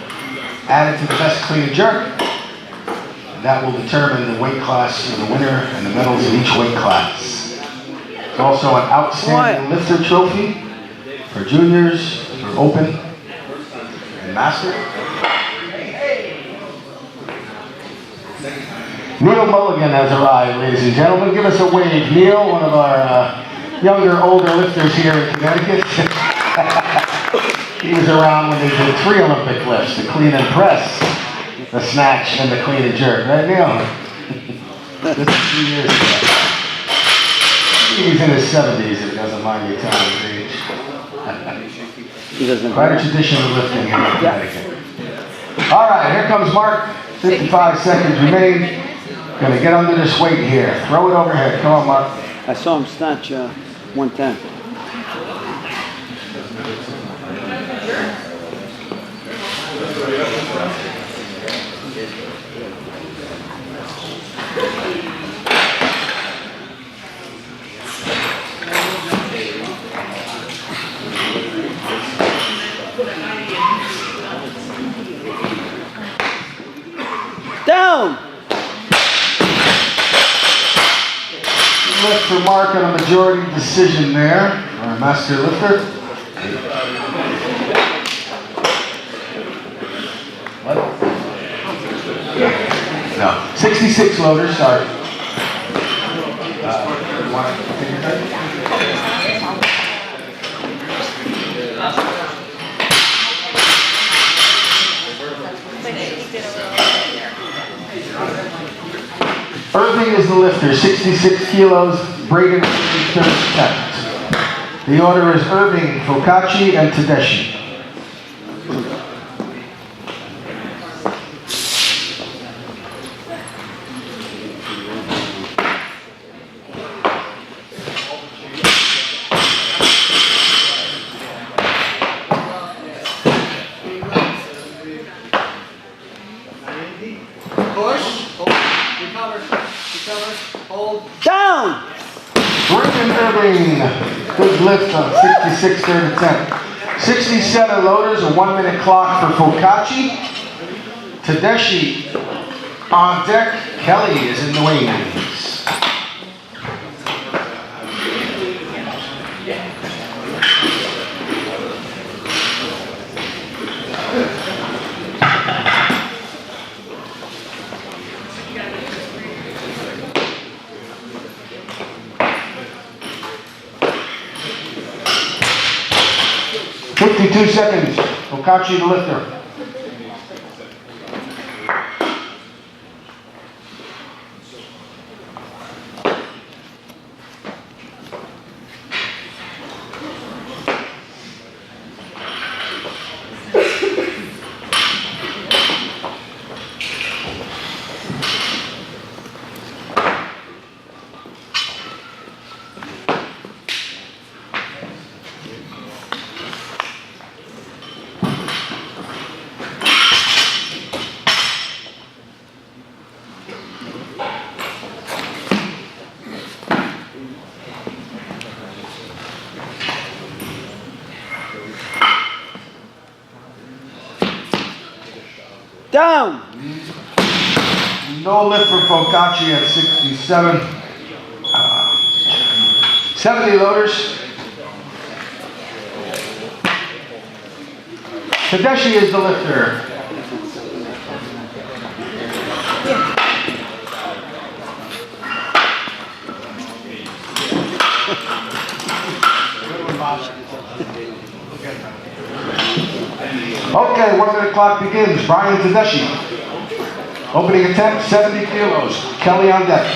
added to the best clean and jerk. And that will determine the weight class of the winner and the medals in each weight class. There's also an outstanding lifter trophy for juniors, for open, and master. Neil Mulligan has arrived, ladies and gentlemen. Give us a wave, Neil, one of our younger, older lifters here in Connecticut. He was around when they did 3 Olympic lifts, the clean and press, the snatch, and the clean and jerk. Right, Neil? This is 3 years ago. He's in his 70s, if he doesn't mind me telling his age. Quite a tradition of lifting here in Connecticut. All right, here comes Mark. 55 seconds remain. Gonna get under this weight here. Throw it overhead. Come on, Mark. I saw him snatch 110. Down! Lift for Mark on a majority decision there. Our master lifter. What? No. 66 loaders, sorry. Irving is the lifter, 66 kilos, Braden 30%. The order is Irving, Focacci, and Tedeschi. Down! Braden Irving, good lift on 66 third attempt. 67 loaders, a 1-minute clock for Focacci. Tedeschi on deck. Kelly is in the wings. Two seconds. Focacci the lifter. Down! No lift for Focacci at 67. 70 loaders. Tedeschi is the lifter. Okay, 1-minute clock begins. Brian Tedeschi. Opening attempt, 70 kilos. Kelly on deck.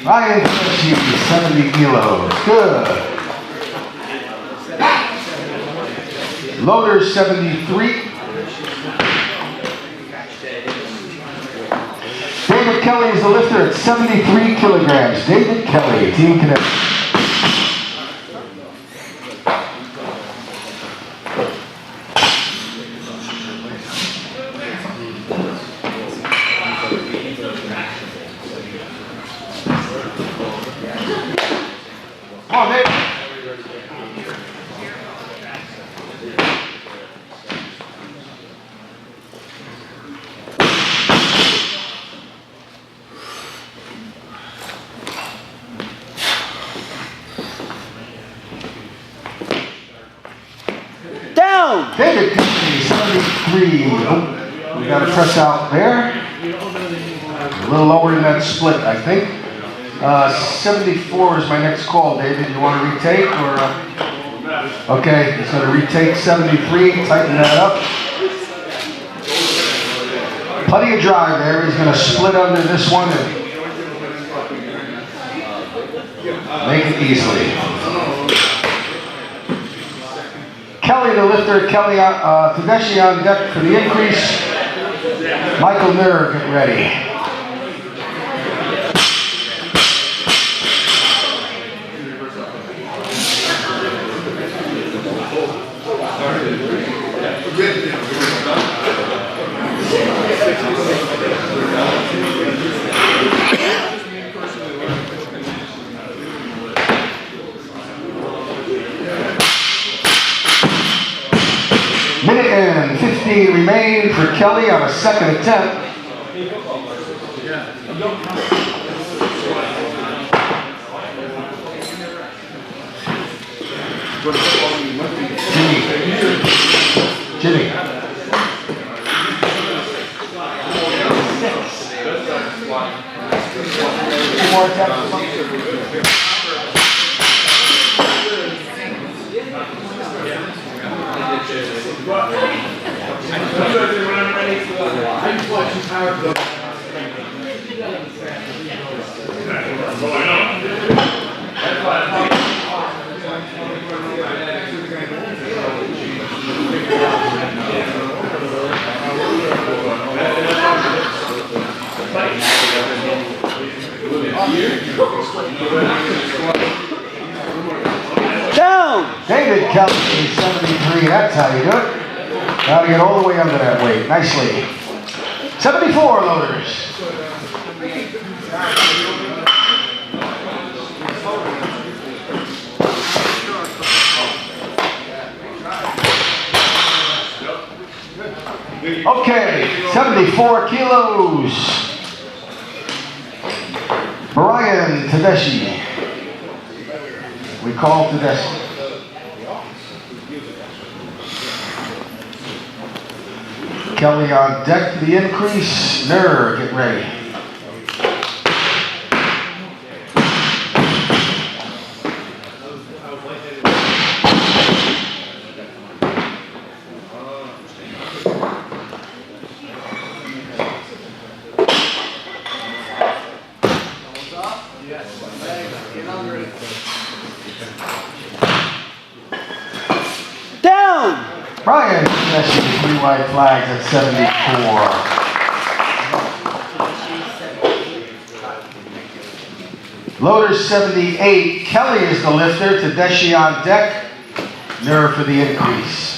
Ryan Tedeschi, 70 kilos. Good. Loaders, 73. David Kelly is the lifter at 73 kilograms. David Kelly, Team Connect. Come on, Dave. Down. David Kelly, 73. Oh, we got a press out there. A little lower in that split, I think. 74 is my next call, David. You want to retake or? Okay, he's going to retake 73. Tighten that up. Plenty of drive there. He's going to split under this one and make it easily. Kelly, the lifter. Kelly, Tedeschi on deck for the increase. Michael Nerr, get ready. Minute and 15 remain for Kelly on a second attempt. Jimmy. Two more attempts. Down. David Kelly, 73. That's how you do it. Got to get all the way under that weight. Nicely. 74 loaders. Okay, 74 kilos. Brian Tedeschi. We call Tedeschi. Kelly on deck for the increase. Nerr, get ready. Down. Brian Tedeschi, 3 white flags at 74. Loaders 78. Kelly is the lifter. Tedeschi on deck. Nerr for the increase.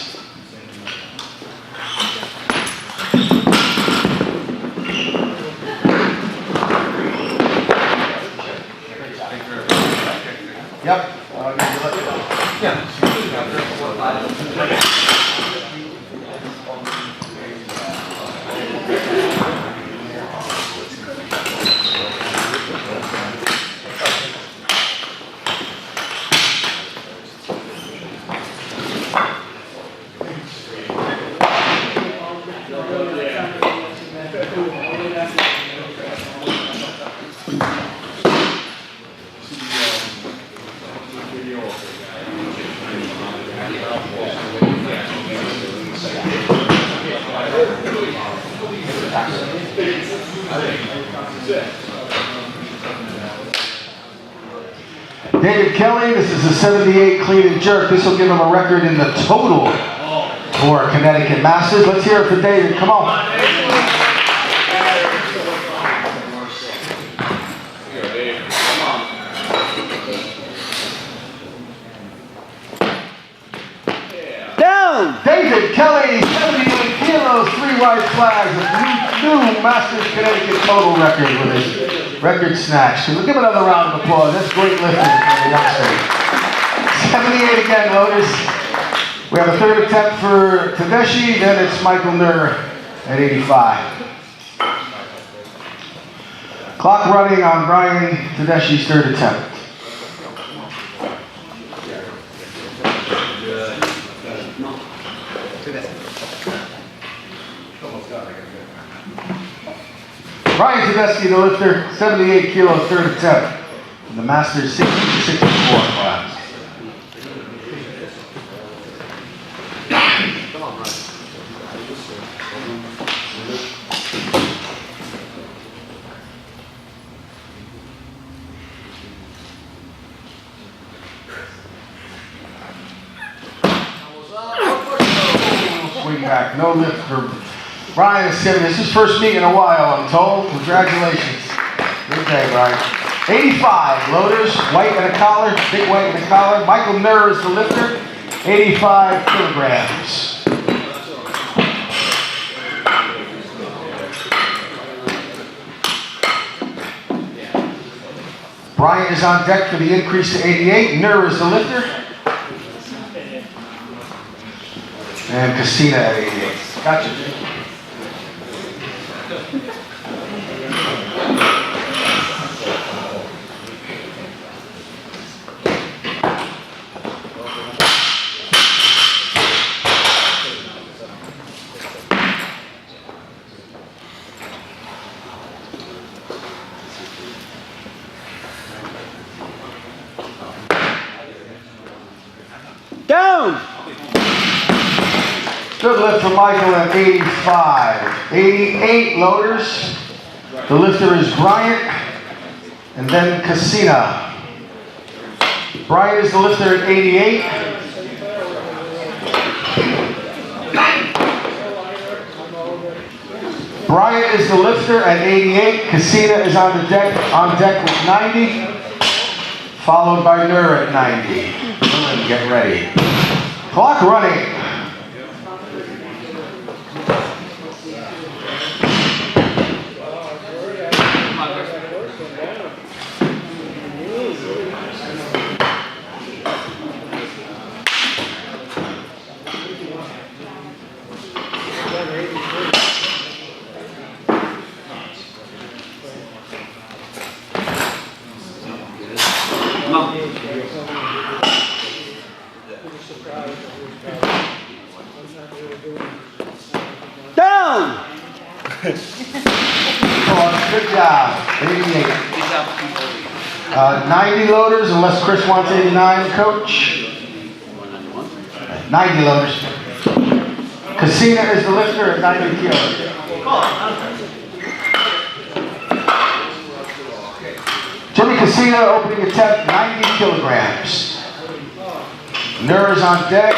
Yep. David Kelly, this is a 78 clean and jerk. This will give him a record in the total for Connecticut Masters. Let's hear it for David. Come on. Down! David Kelly, 71 kilos, 3 white flags, a new Masters Connecticut total record with his record snatch. So we'll give another round of applause. That's great lifting for the youngster. 78 again, Lotus. We have a third attempt for Tedeschi, then it's Michael Nur at 85. Clock running on Brian Tedeschi's third attempt. Brian Tedeschi, the lifter, 78 kilos, third attempt in the Masters 60-64 class. Swing back, no lift for Brian is giving this his first meet in a while, I'm told. Congratulations. Good day, Brian. 85 loaders, white and a collar, big white and a collar. Michael Nur is the lifter, 85 kilograms. Brian is on deck for the increase to 88. Nur is the lifter. And Casina at 88. Gotcha. Down! Good lift for Michael at 85. 88 loaders. The lifter is Bryant, and then Casina. Bryant is the lifter at 88. Bryant is the lifter at 88. Casina is on deck with 90, followed by Nur at 90. Get ready. Clock running. Down! Good job. 88. 90 loaders, unless Chris wants 89, coach. 90 loaders. Casina is the lifter at 90 kilos. Jimmy Casina opening attempt, 90 kilograms. Nur is on deck.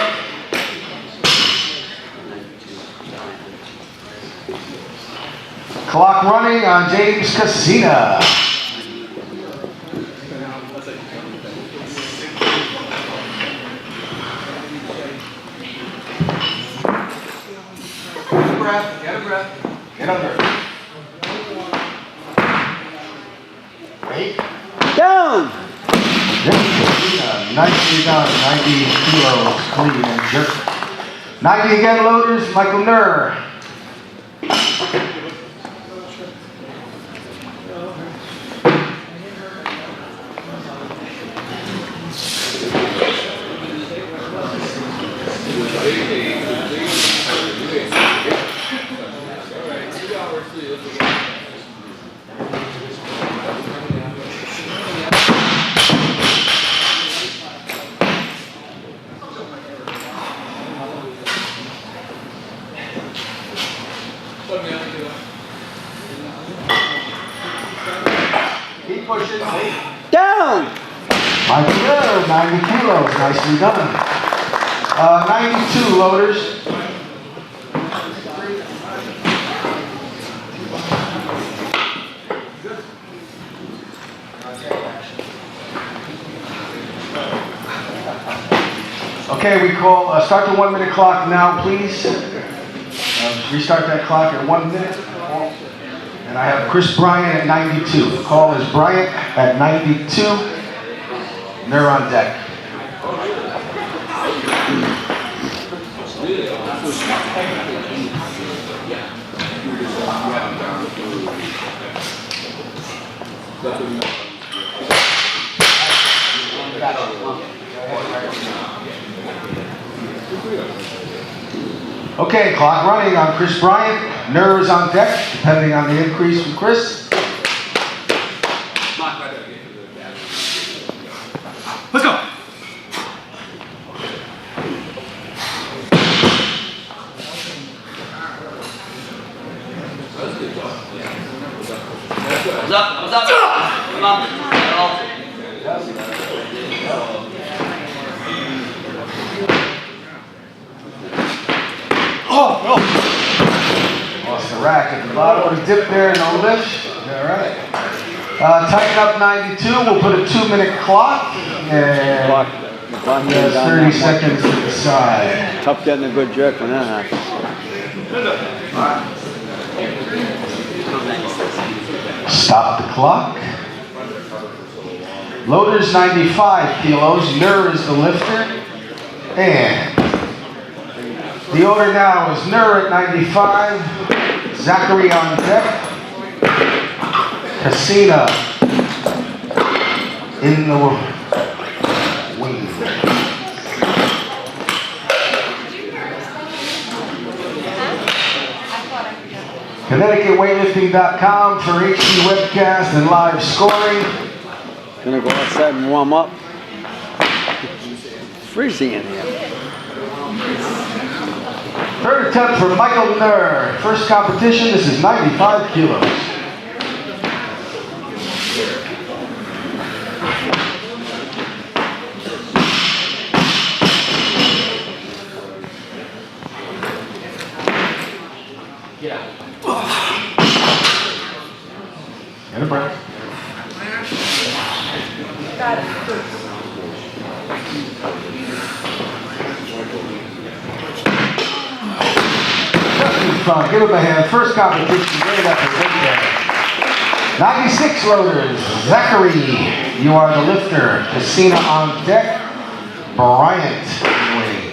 Clock running on James Casina. Get a breath, get a breath. Get under. Wait. Down! James Casina, nicely done. 90 kilos, clean and jerk. 90 again, loaders, Michael Nur. Keep pushing. Down! Mighty Nerve, 90 kilos, nicely done. 92 loaders. Okay, we call, start the 1 minute clock now, please. Restart that clock at 1 minute. And I have Chris Bryant at 92. The call is Bryant at 92. They're on deck. Okay, clock running on Chris Bryant. Nerves on deck, depending on the increase from Chris. Let's go. What's up? What's up? Come on. Oh, no. Lost the rack at the bottom. We dip there, no lift. All right. Tighten up 92. We'll put a 2 minute clock. And Clock. there's 30 seconds to the side. Tough getting a good jerk when that happens. Stop the clock. Loaders 95 kilos. Nur is the lifter. And the order now is Nur at 95. Zachary on deck. Casina in the wing. ConnecticutWeightlifting.com for HD webcast and live scoring. Gonna go outside and warm up. It's freezing in here. Third attempt for Michael Nur. First competition, this is 95 kilos. Get a breath. Give him a hand. First competition, great effort, right there. 96 loaders. Zachary, you are the lifter. Casina on deck. Bryant wings.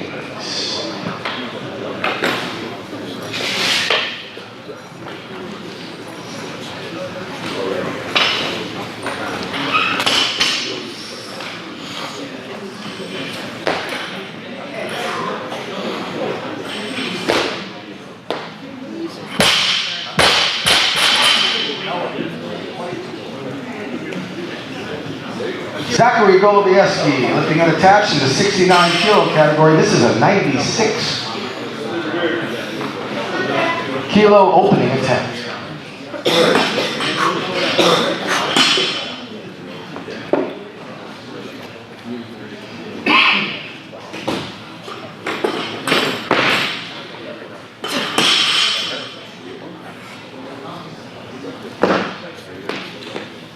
Zachary Golubieski, lifting unattached in the 69 kilo category. This is a 96 kilo opening attempt.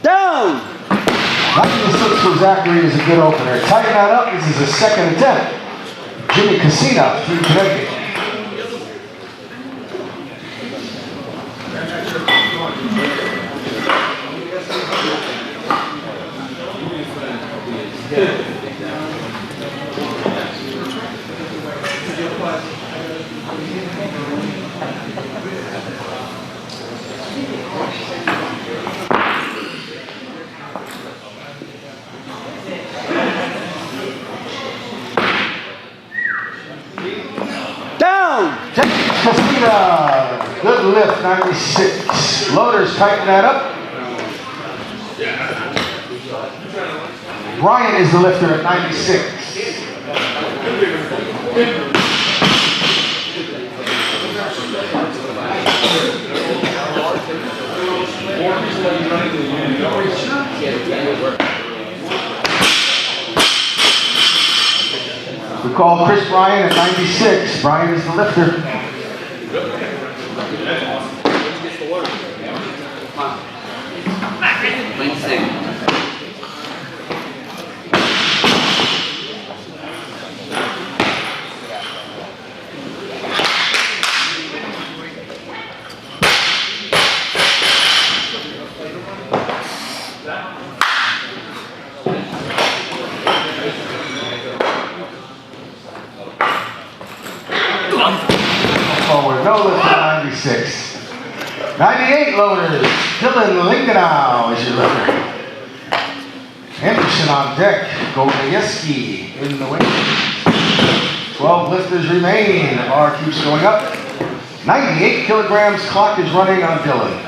Down! 96 for Zachary is a good opener. Tighten that up. This is a second attempt. Jimmy Casina through Connecticut. Casina, good lift, 96. Loaders, tighten that up. Ryan is the lifter at 96. call Chris Bryan at 96. Bryan is the lifter. Clean sink. Forward, no lift at 96. 98 loaders. Dylan Lingenau is your lifter. Anderson on deck. Goldayeski in the wing. 12 lifters remain. The bar keeps going up. 98 kilograms. Clock is running on Dylan.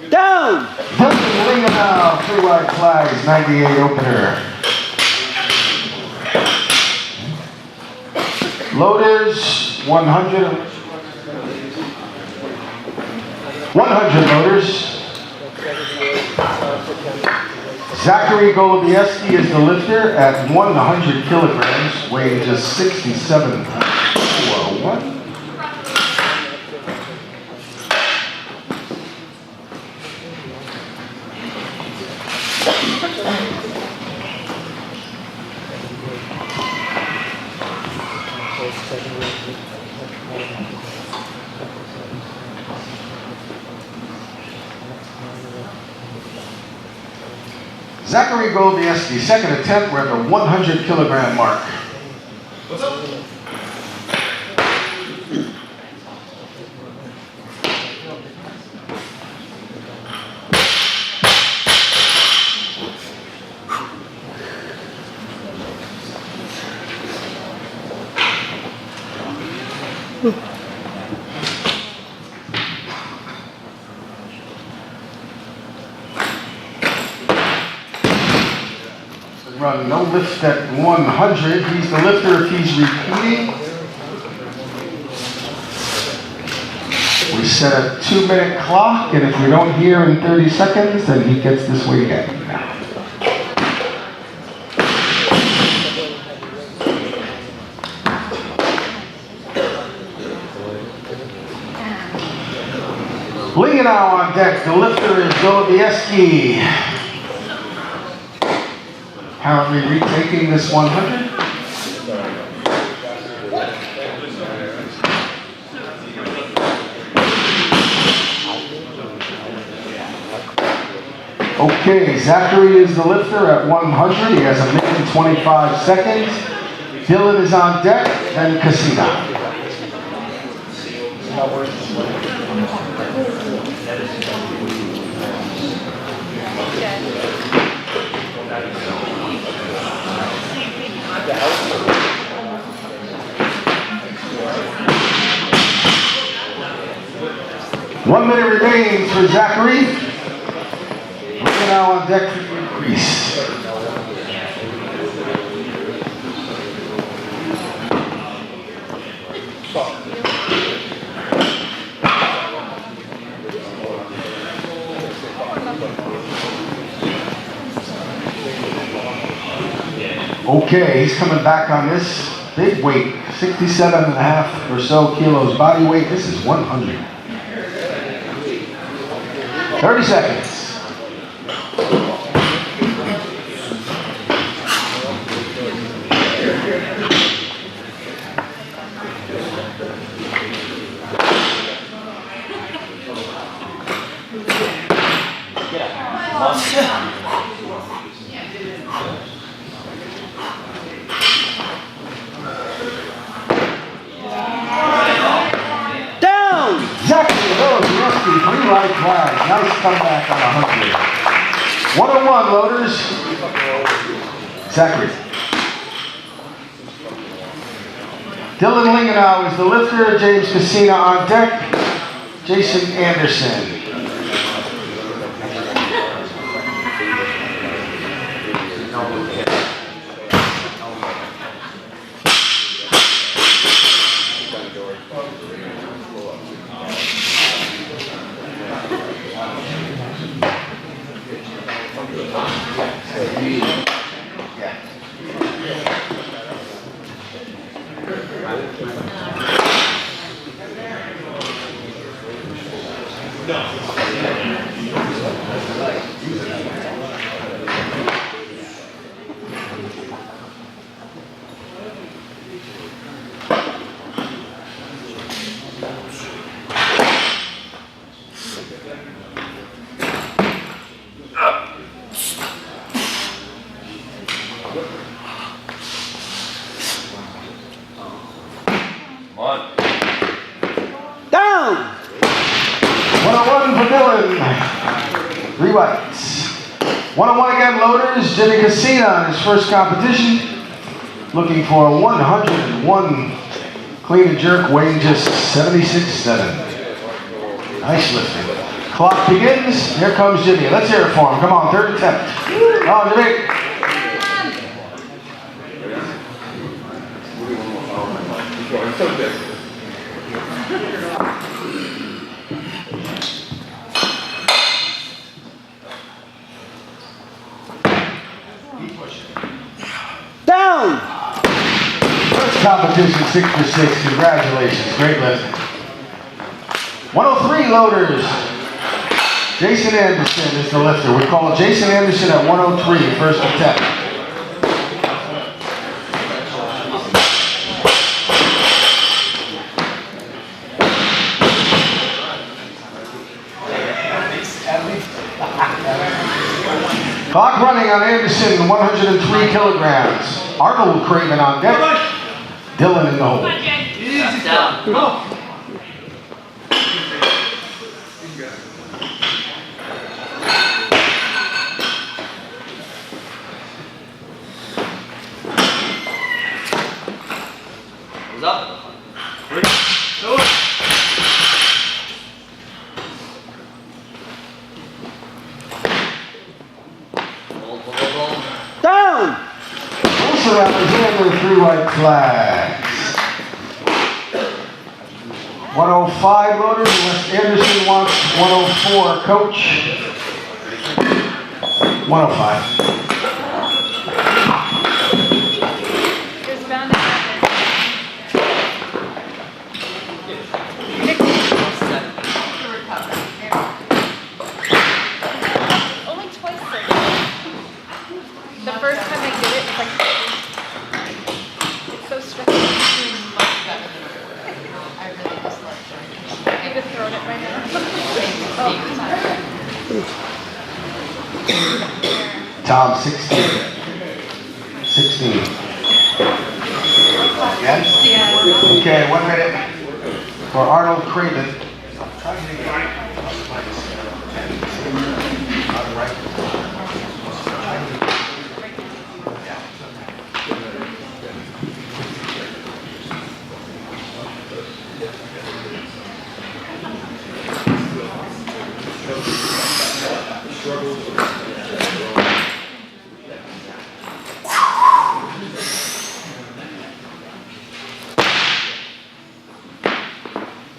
Down! Dylan Lingenau, 3 wide flags, 98 opener. Loaders, 100. 100 loaders. Zachary Golubieski is the lifter at 100 kilograms, weighing just 67 pounds. Zachary Golubieski, second attempt, we're at the 100 kilogram mark. What's up? Run no lift at 100. He's the lifter if he's repeating. We set a 2-minute clock, and if we don't hear in 30 seconds, then he gets this weight again. Lingenau on deck. The lifter is Golubieski. Apparently retaking this 100. Okay, Zachary is the lifter at 100. He has a minute and 25 seconds. Dylan is on deck, then Casina. One minute remains for Zachary. We're now on deck for the increase. Okay, he's coming back on this big weight, 67.5 or so kilos body weight. This is 100. 30 seconds. Zachary Rosieski, 3 right flags. Nice comeback on 100. 101 loaders. Zachary. Dylan Linganow is the lifter. James Cassina on deck. Jason Anderson. Down! 101 for Dylan. 3 whites. 101 again, loaders. Jimmy Cassina in his first competition. Looking for a 101 clean and jerk, weighing just 76.7. Nice lifting. Clock begins. Here comes Jimmy. Let's hear it for him. Come on, 3rd attempt. Come on, Jimmy. Down! First competition, 6 for 6. Congratulations. Great lifting. 103 loaders. Jason Anderson is the lifter. We call Jason Anderson at 103, first attempt. Clock running on Anderson, 103 kilograms. Arnold Craven on deck. Dylan in the hole. That's down. Come on. What's up? Hold. Down! Also Alexander, 3 white flags. 105 loaders, unless Anderson wants 104, coach. 105. There's bound to happen. Only twice so far. The first time I did it, it's like, it's so stressful. Much better than I really just love it. You've just thrown it right now. Tom, 16. 16. Again? Yeah. Okay, 1 minute for Arnold Craven.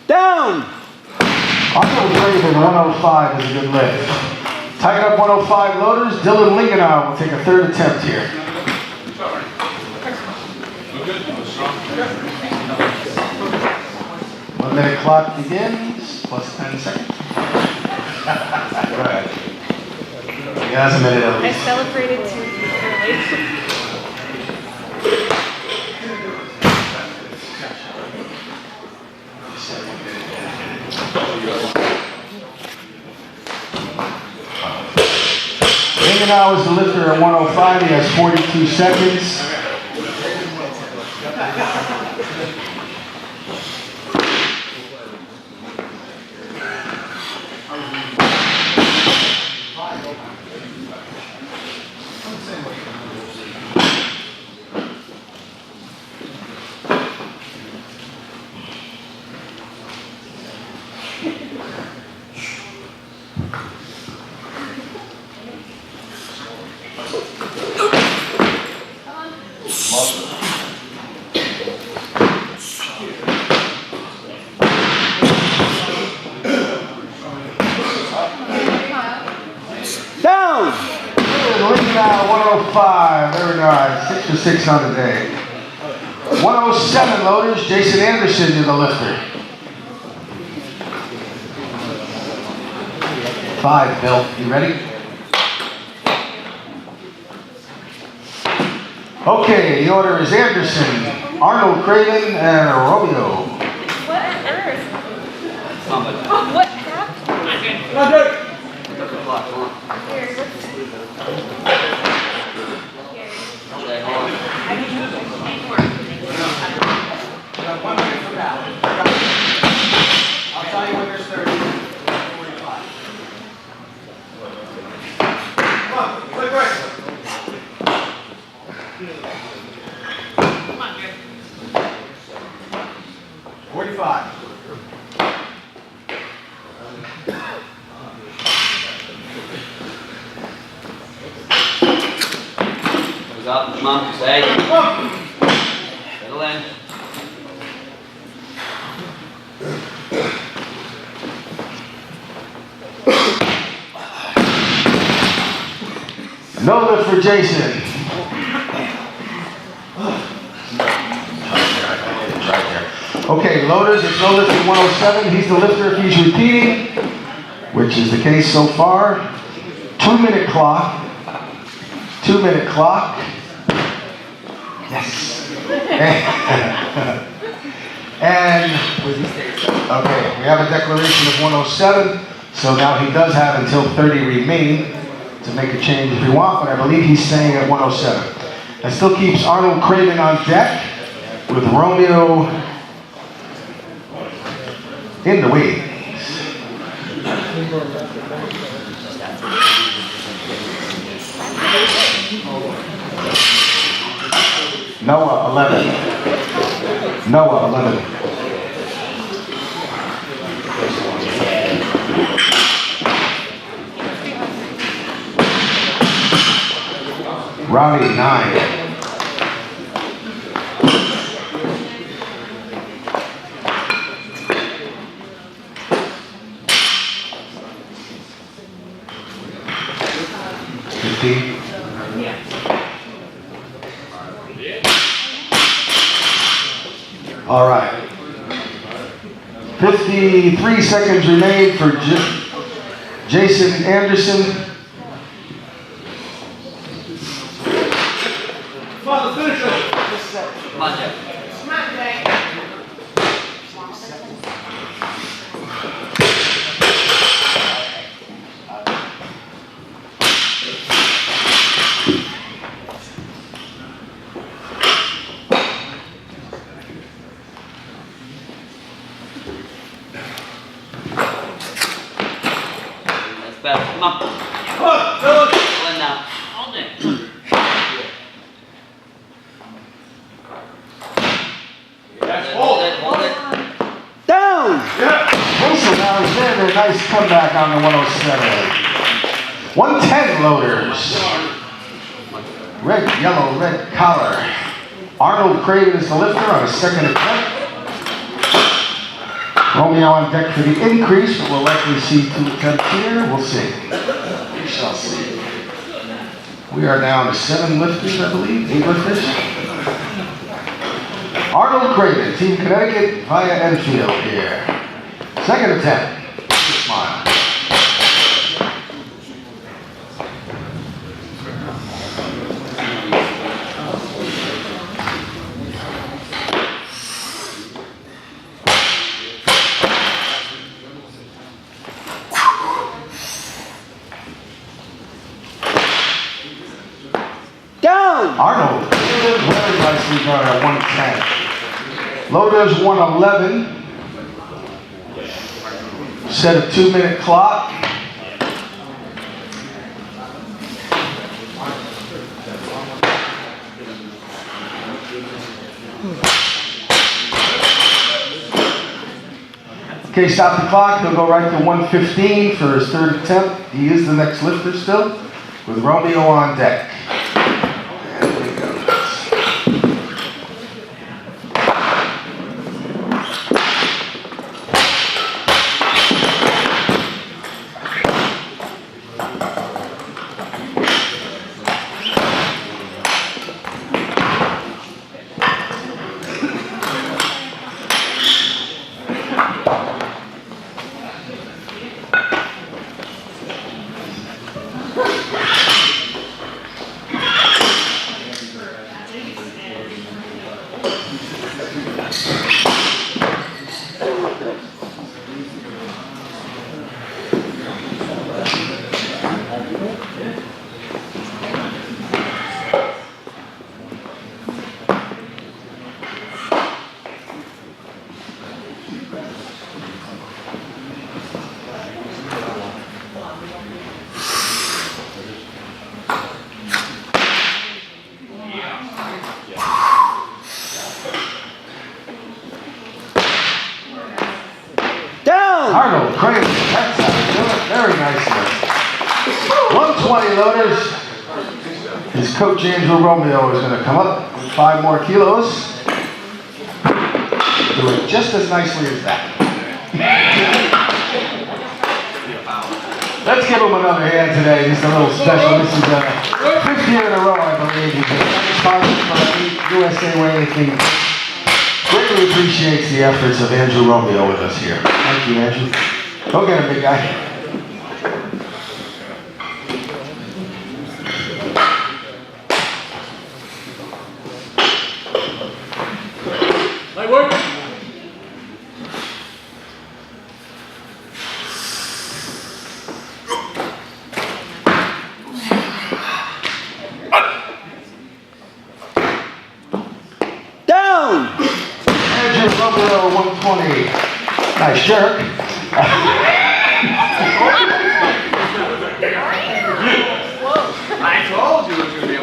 Down! Arnold Craven, 105 is a good lift. Tighten up 105 loaders. Dylan Linganow will take a 3rd attempt here. One minute clock begins, plus 10 seconds. Go ahead. He has a minute at I least. celebrated too early. Linganow is the lifter at 105. He has 42 seconds. Down. Leading out 105. Very nice. 6 for 6 on the day. 107 loaders. Jason Anderson to the lifter. 5, Bill. You ready? Okay, the order is Anderson, Arnold Craven, and Romeo. What on earth? What happened? Look at the clock, come on. Here, let's- Okay, hold on. I'll tell you when there's 30. 45. Come on, quick break. 45. Goes up, come on, stay. Settle in. No lift for Jason. Okay, loaders, it's no lift for 107. He's the lifter if he's repeating, which is the case so far. 2-minute clock. 2-minute clock. Yes. And, okay, we have a declaration of 107, so now he does have until 30 remain to make a change if you want, but I believe he's staying at 107. That still keeps Arnold Craven on deck with Romeo in the wings. Noah 11. Noah 11. Ronnie 9. All right. 53 seconds remain for Jason Anderson. Come on, let's finish it. Come on, Jeff. That's better. Come on. Come on, Dylan. Settle in now. Hold it. Hold it, hold it. Down. Wilson Alexander, nice comeback on the 107. 110 loaders. Red, yellow, red collar. Arnold Craven is the lifter on a second attempt. Romeo on deck for the increase, but we'll likely see 2 attempts here. We'll see. We shall see. We are down to 7 lifters, I believe. 8 lifters. Arnold Craven, Team Connecticut via Enfield here. Second attempt. Smile. Down. Arnold, very nicely done at 110. Loaders 111. Set a 2-minute clock. Okay, stop the clock. He'll go right to 115 for his third attempt. He is the next lifter still, with Romeo on deck. And here he goes. Arnold Crane, that's how you do it. Very nicely. 120 loaders. His coach Andrew Romeo is going to come up with 5 more kilos. Do it just as nicely as that. Let's give him another hand today. Just a little special. This is 5th year in a row, I believe. He's been sponsored by USA Weightlifting. Greatly appreciates the efforts of Andrew Romeo with us here. Thank you, Andrew. Go get him, big guy. Light work. Down! Andrew Romeo, 120. Nice jerk. I told you it was going to be a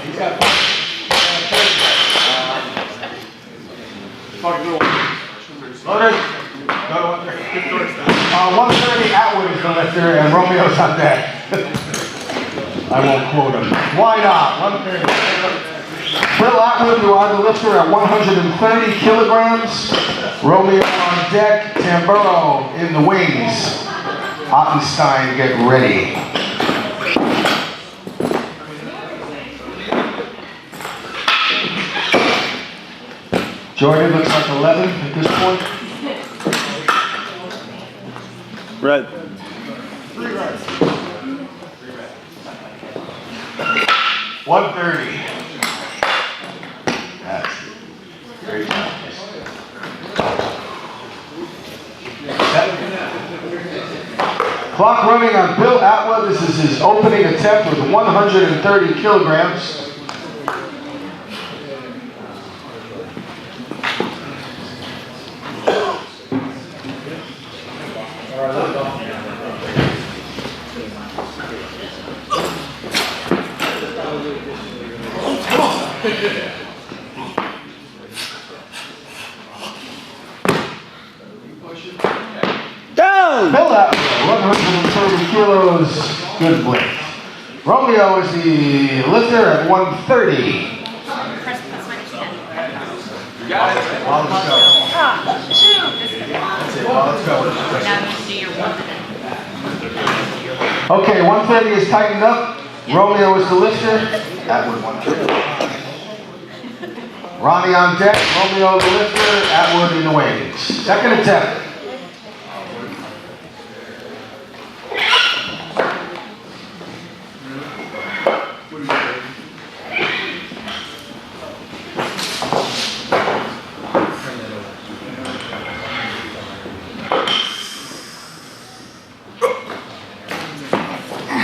He's got fucking little. Loaded. Go to 130 Atwood is the lifter, and Romeo's on deck. I won't quote him. Why not? 130. Bill Atwood, you are the lifter at 130 kilograms. Romeo on deck. Tamburo in the wings. Ottenstein, get ready. Jordan looks like 11 at this point. Red. 130. That's great job. Clock running on Bill Atwood. This is his opening attempt with 130 kilograms. Down! Bill Atwood, 130 kilos, good blink. Romeo is the lifter at 130. Press minus 10. You got it. Well, let's go. Ah, shoot. That's it. Well, let's go. Now you do your one. Okay, 130 is tightened up. Romeo is the lifter. Atwood 130. Ronnie on deck. Romeo the lifter. Atwood in the wings. Second attempt.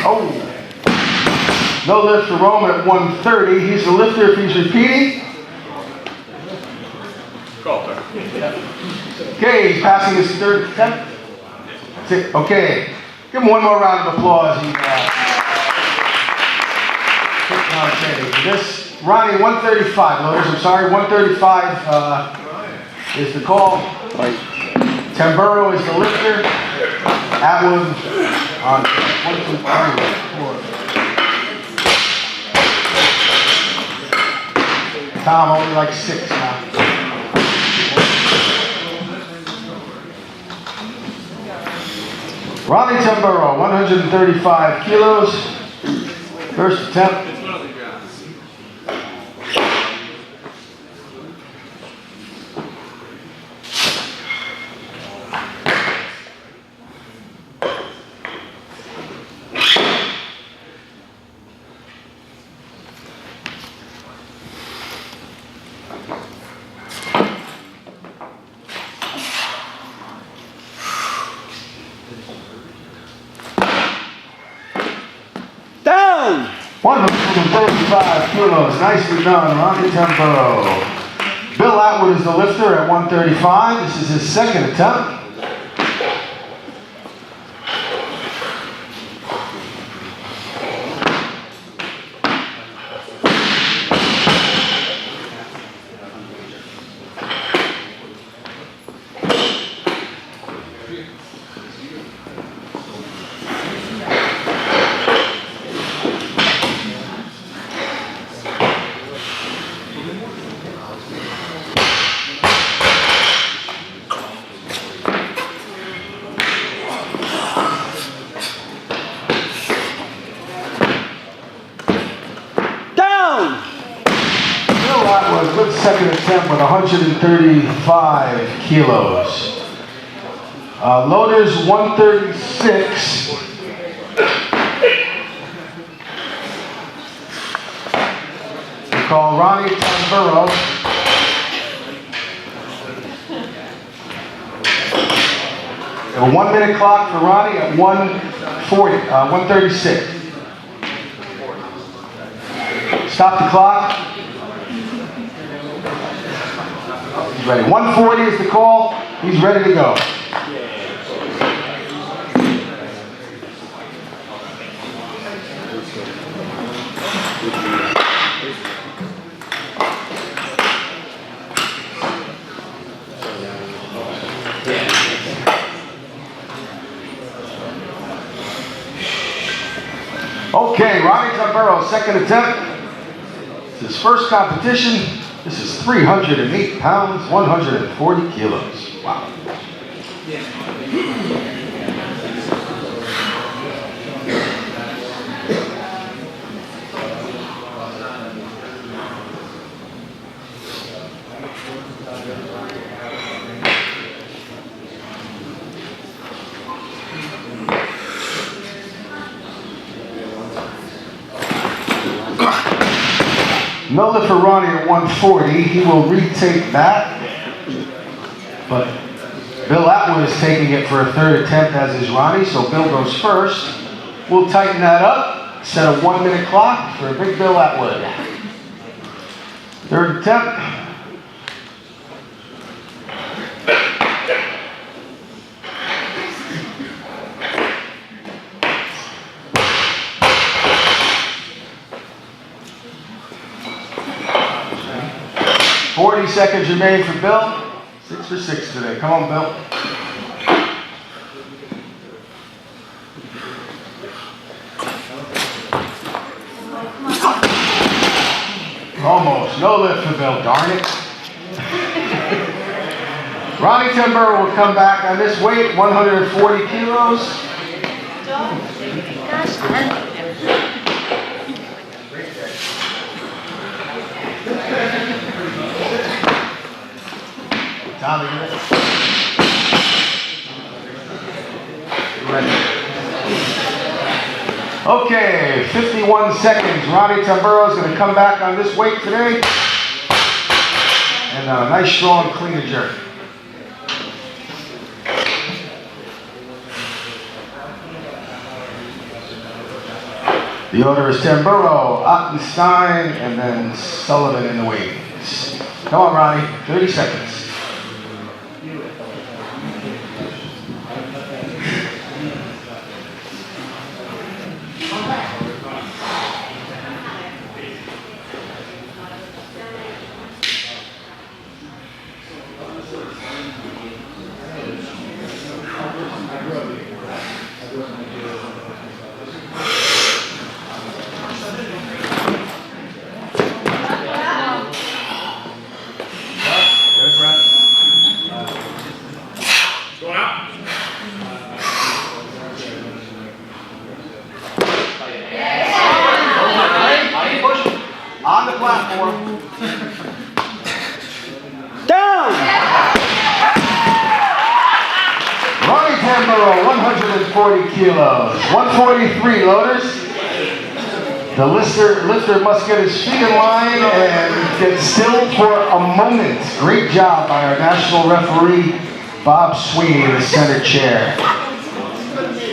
Oh. No lift for Rome at 130. He's the lifter if he's repeating. Okay, he's passing his third attempt. That's it. Okay. Give him one more round of applause. He, this, Ronnie, 135. Loaders, I'm sorry, 135 is the call. Right. Tamburo is the lifter. Atwood on 1, 2, 3, 4. Tom only like 6 now. Ronnie Tamburo, 135 kilos. First attempt. Down! 135 kilos. Nicely done, Ronnie Tamburo. Bill Atwood is the lifter at 135. This is his second attempt. Bill Atwood, good second attempt with 135 kilos. Loaders 136. We call Ronnie Tamburo. A 1 minute clock for Ronnie at 136. Stop the clock. He's ready. 140 is the call. He's ready to go. Okay, Ronnie Tamburo, second attempt. It's his first competition. This is 308 pounds, 140 kilos. Wow. No lift for Ronnie at 140. He will retake that. But Bill Atwood is taking it for a third attempt, as is Ronnie, so Bill goes first. We'll tighten that up. Set a 1 minute clock for big Bill Atwood. Third attempt. .40 seconds remain for Bill. 6 for 6 today. Come on, Bill. Almost. No lift for Bill, darn it. Ronnie Tamburo will come back on this weight, 140 kilos. Gosh darn it. Tommy, you ready? Okay, 51 seconds. Ronnie Tamburo is going to come back on this weight today. And a nice, strong, clean and jerk. The order is Tamburo, Ottenstein, and then Sullivan in the wings. Come on, Ronnie. 30 seconds. Going out. On the platform. Down! Ronnie Tamburo, 140 kilos. 143 loaders. The lifter must get his feet in line and get still for a moment. Great job by our national referee, Bob Sweeney, in the center chair.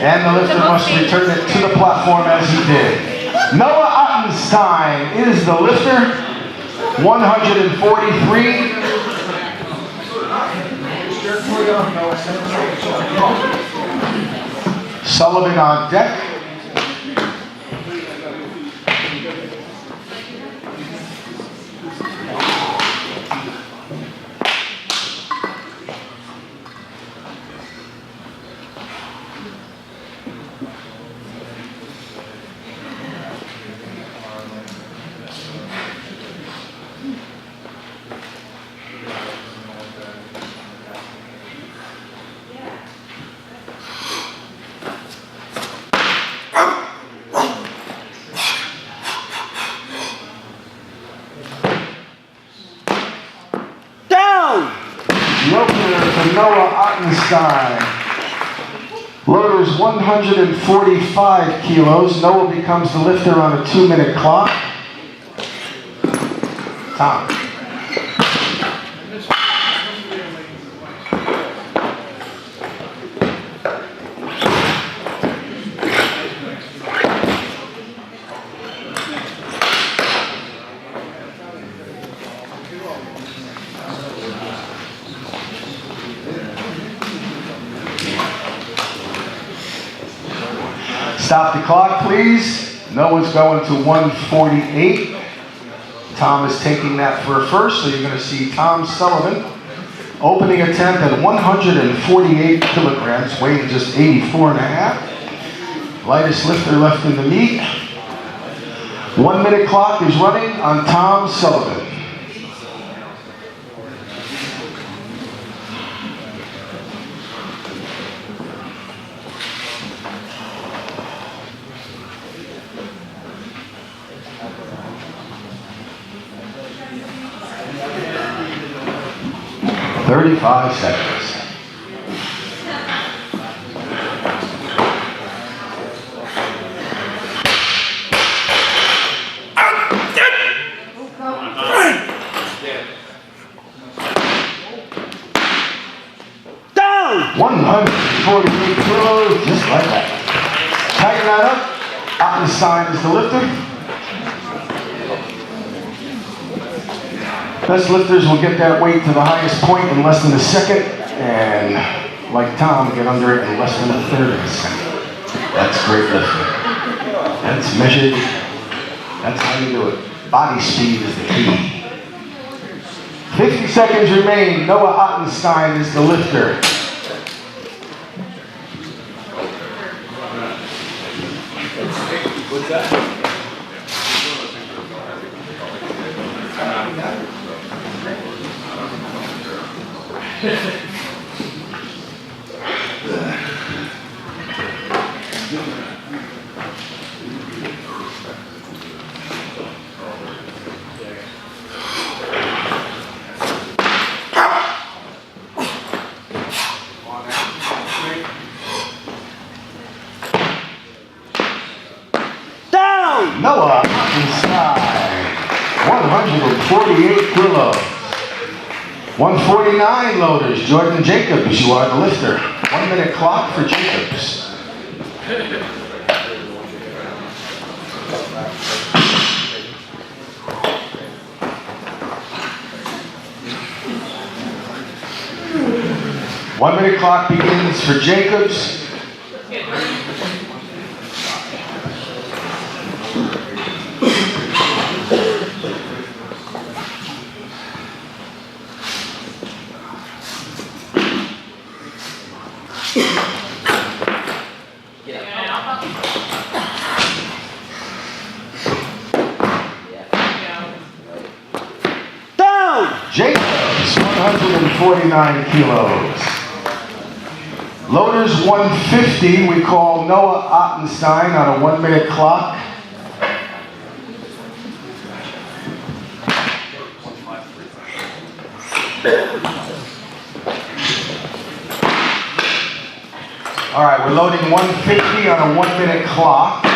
And the lifter must return it to the platform as he did. Noah Ottenstein is the lifter, 143. Sullivan on deck. The opener for Noah Ottenstein. Loaders 145 kilos. Noah becomes the lifter on a 2-minute clock. Tom. Stop the clock, please. Noah's going to 148. Tom is taking that for a first, so you're going to see Tom Sullivan opening attempt at 148 kilograms, weighing just 84 and a half. Lightest lifter left in the meet. 1-minute clock is running on Tom Sullivan. Thirty-five seconds. Down! 148 kilos, just like that. Tighten that up. Ottenstein is the lifter. Best lifters will get that weight to the highest point in less than a second, and like Tom, get under it in less than a third of a second. That's great lifting. That's measured. That's how you do it. Body speed is the key. 50 seconds remain. Noah Ottenstein is the lifter. What's that? Noah Ottenstein, 148 kilos. 149 loaders, Jordan Jacobs, you are the lifter. 1-minute clock for Jacobs. One-minute clock begins for Jacobs. 149 kilos. Loaders 150, we call Noah Ottenstein on a 1-minute clock. All right, we're loading 150 on a 1-minute clock.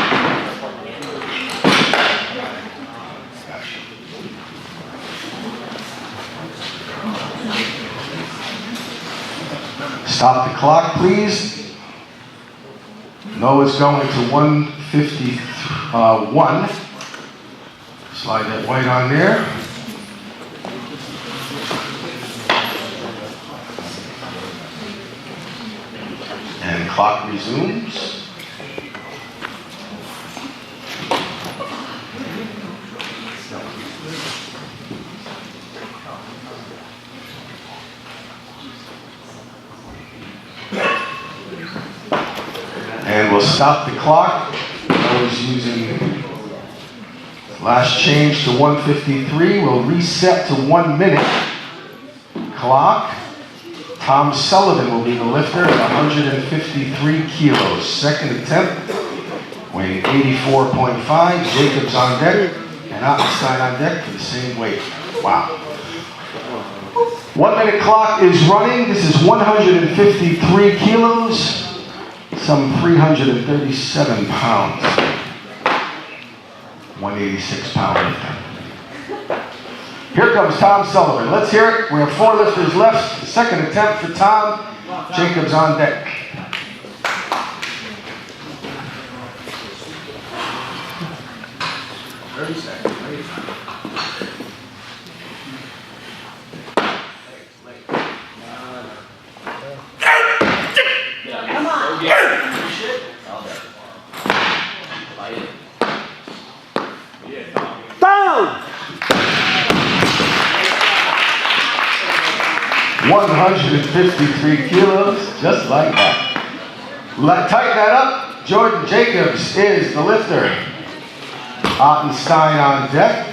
Stop the clock, please. Noah's going to 151. Slide that white on there. And clock resumes. And we'll stop the clock. I was using last change to 153. We'll reset to 1 minute clock. Tom Sullivan will be the lifter at 153 kilos. Second attempt, weighing 84.5. Jacobs on deck and Ottenstein on deck for the same weight. Wow. 1 minute clock is running. This is 153 kilos. Some 337 pounds. 186 pound lifter. Here comes Tom Sullivan. Let's hear it. We have 4 lifters left. Second attempt for Tom. Jacobs on deck. Down! 153 kilos, just like that. Tighten that up. Jordan Jacobs is the lifter. Ottenstein on deck.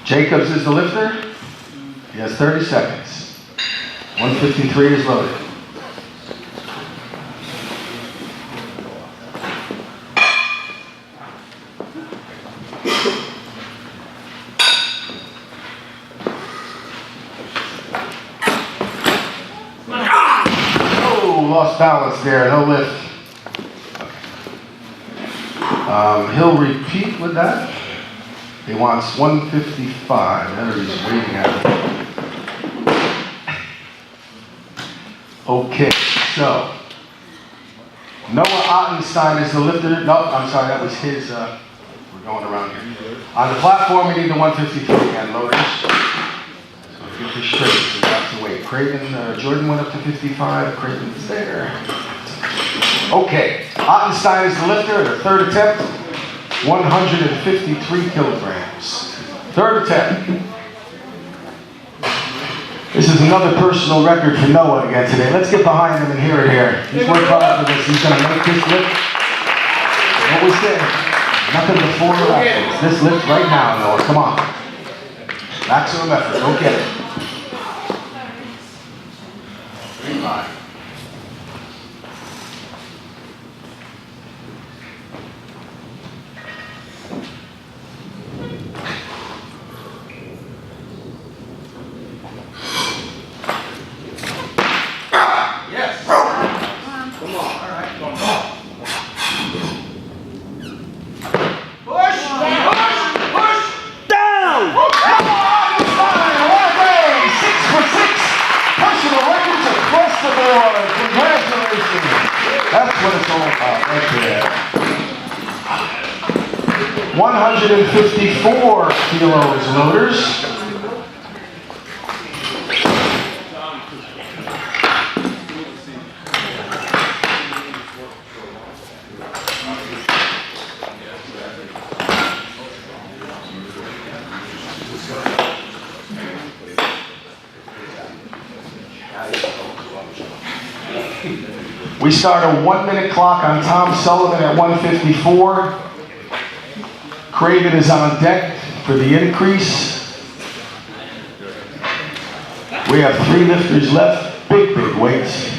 Jacobs is the lifter. He has 30 seconds. 153 is loaded. Oh, lost balance there. No lift. He'll repeat with that. He wants 155. He's waiting at it. Okay, so Noah Ottenstein is the lifter. No, I'm sorry, that was his. We're going around here. On the platform, we need the 153 again, loaders. So get this straight. So that's the weight. Jordan went up to 55. Craven's there. Okay, Ottenstein is the lifter at a third attempt. 153 kilograms. Third attempt. This is another personal record for Noah again today. Let's get behind him and hear it here. He's worked hard for this. He's going to make this lift. What we say? Nothing before or after. This lift right now, Noah. Come on. Maximum effort. Go get it. 3-5. That's what it's all about, right there. 154 kilos loaders. We start a 1 minute clock on Tom Sullivan at 1:54. Craven is on deck for the increase. We have 3 lifters left. Big weights.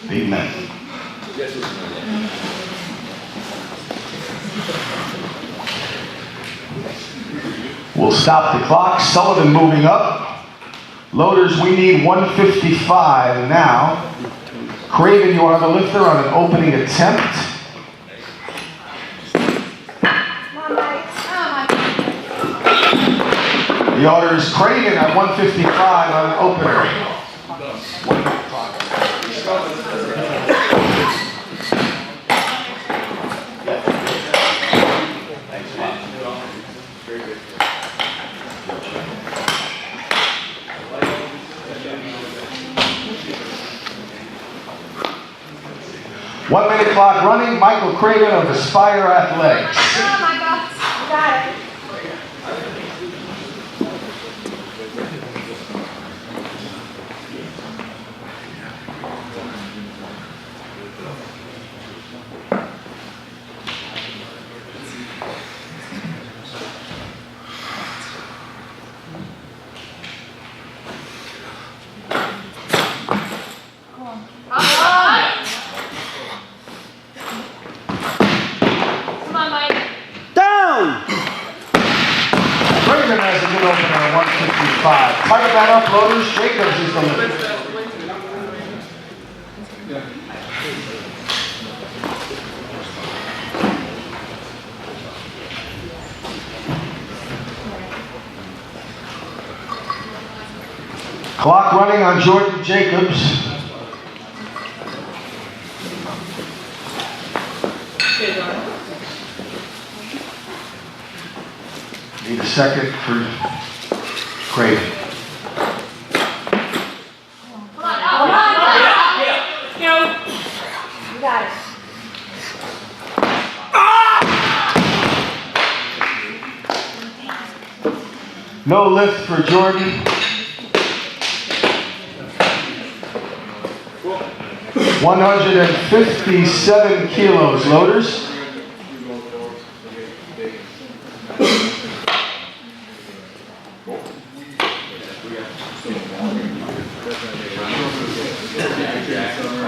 Big men. We'll stop the clock. Sullivan moving up. Loaders, we need 155 now. Craven, you are the lifter on an opening attempt. The order is Craven at 155 on an opener. One minute clock running. Michael Craven of Aspire Athletics. Oh my God, you got it. Craven has a good opener at 155. Tighten that up, loaders. Jacobs is the lifter. Clock running on Jordan Jacobs. Need a second for Craven. Come on. You got it. No lift for Jordan. 157 kilos, loaders.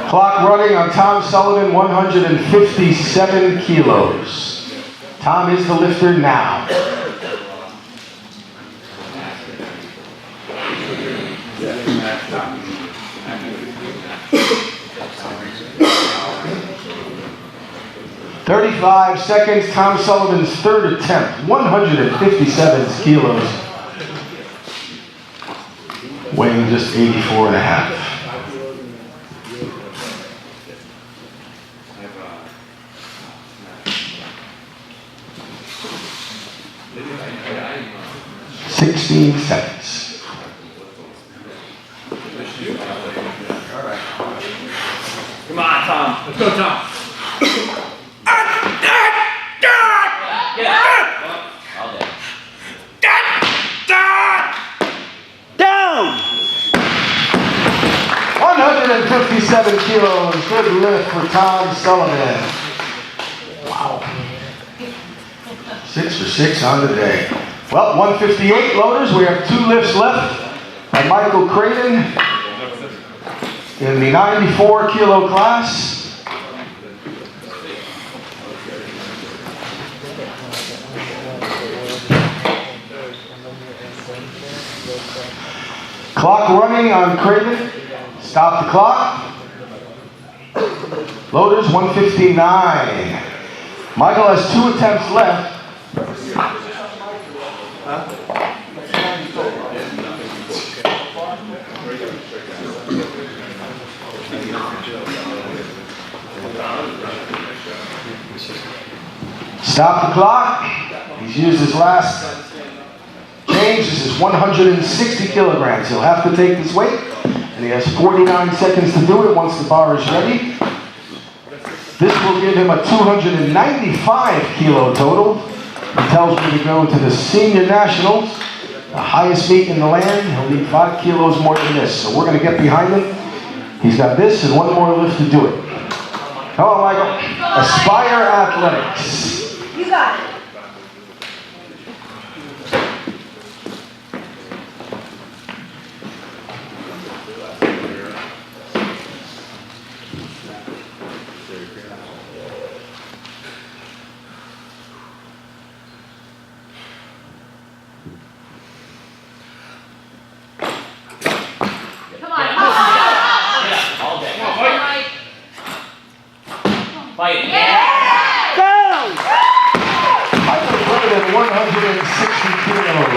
Clock running on Tom Sullivan, 157 kilos. Tom is the lifter now. "35 seconds, Tom Sullivan's third attempt, 157 kilos. Weighing just 84 and a half. "16 seconds. Come on, Tom. Let's go, Tom. Down! 157 kilos. Good lift for Tom Sullivan. Wow. 6 for 6 on the day. Well, 158 loaders. We have 2 lifts left. And Michael Craven in the 94 kilo class. Clock running on Craven. Stop the clock. Loaders 159. Michael has 2 attempts left. Stop the clock. He's used his last change. This is 160 kilograms. He'll have to take this weight, and he has 49 seconds to do it once the bar is ready. This will give him a 295 kilo total. He tells me to go to the senior nationals, the highest meet in the land. He'll need 5 kilos more than this. So we're going to get behind him. He's got this and one more lift to do it. Come on, Michael. Aspire Athletics. You got it. Come on. Yeah, all day. Mike. Fight. Go! Michael put it at 160 kilos.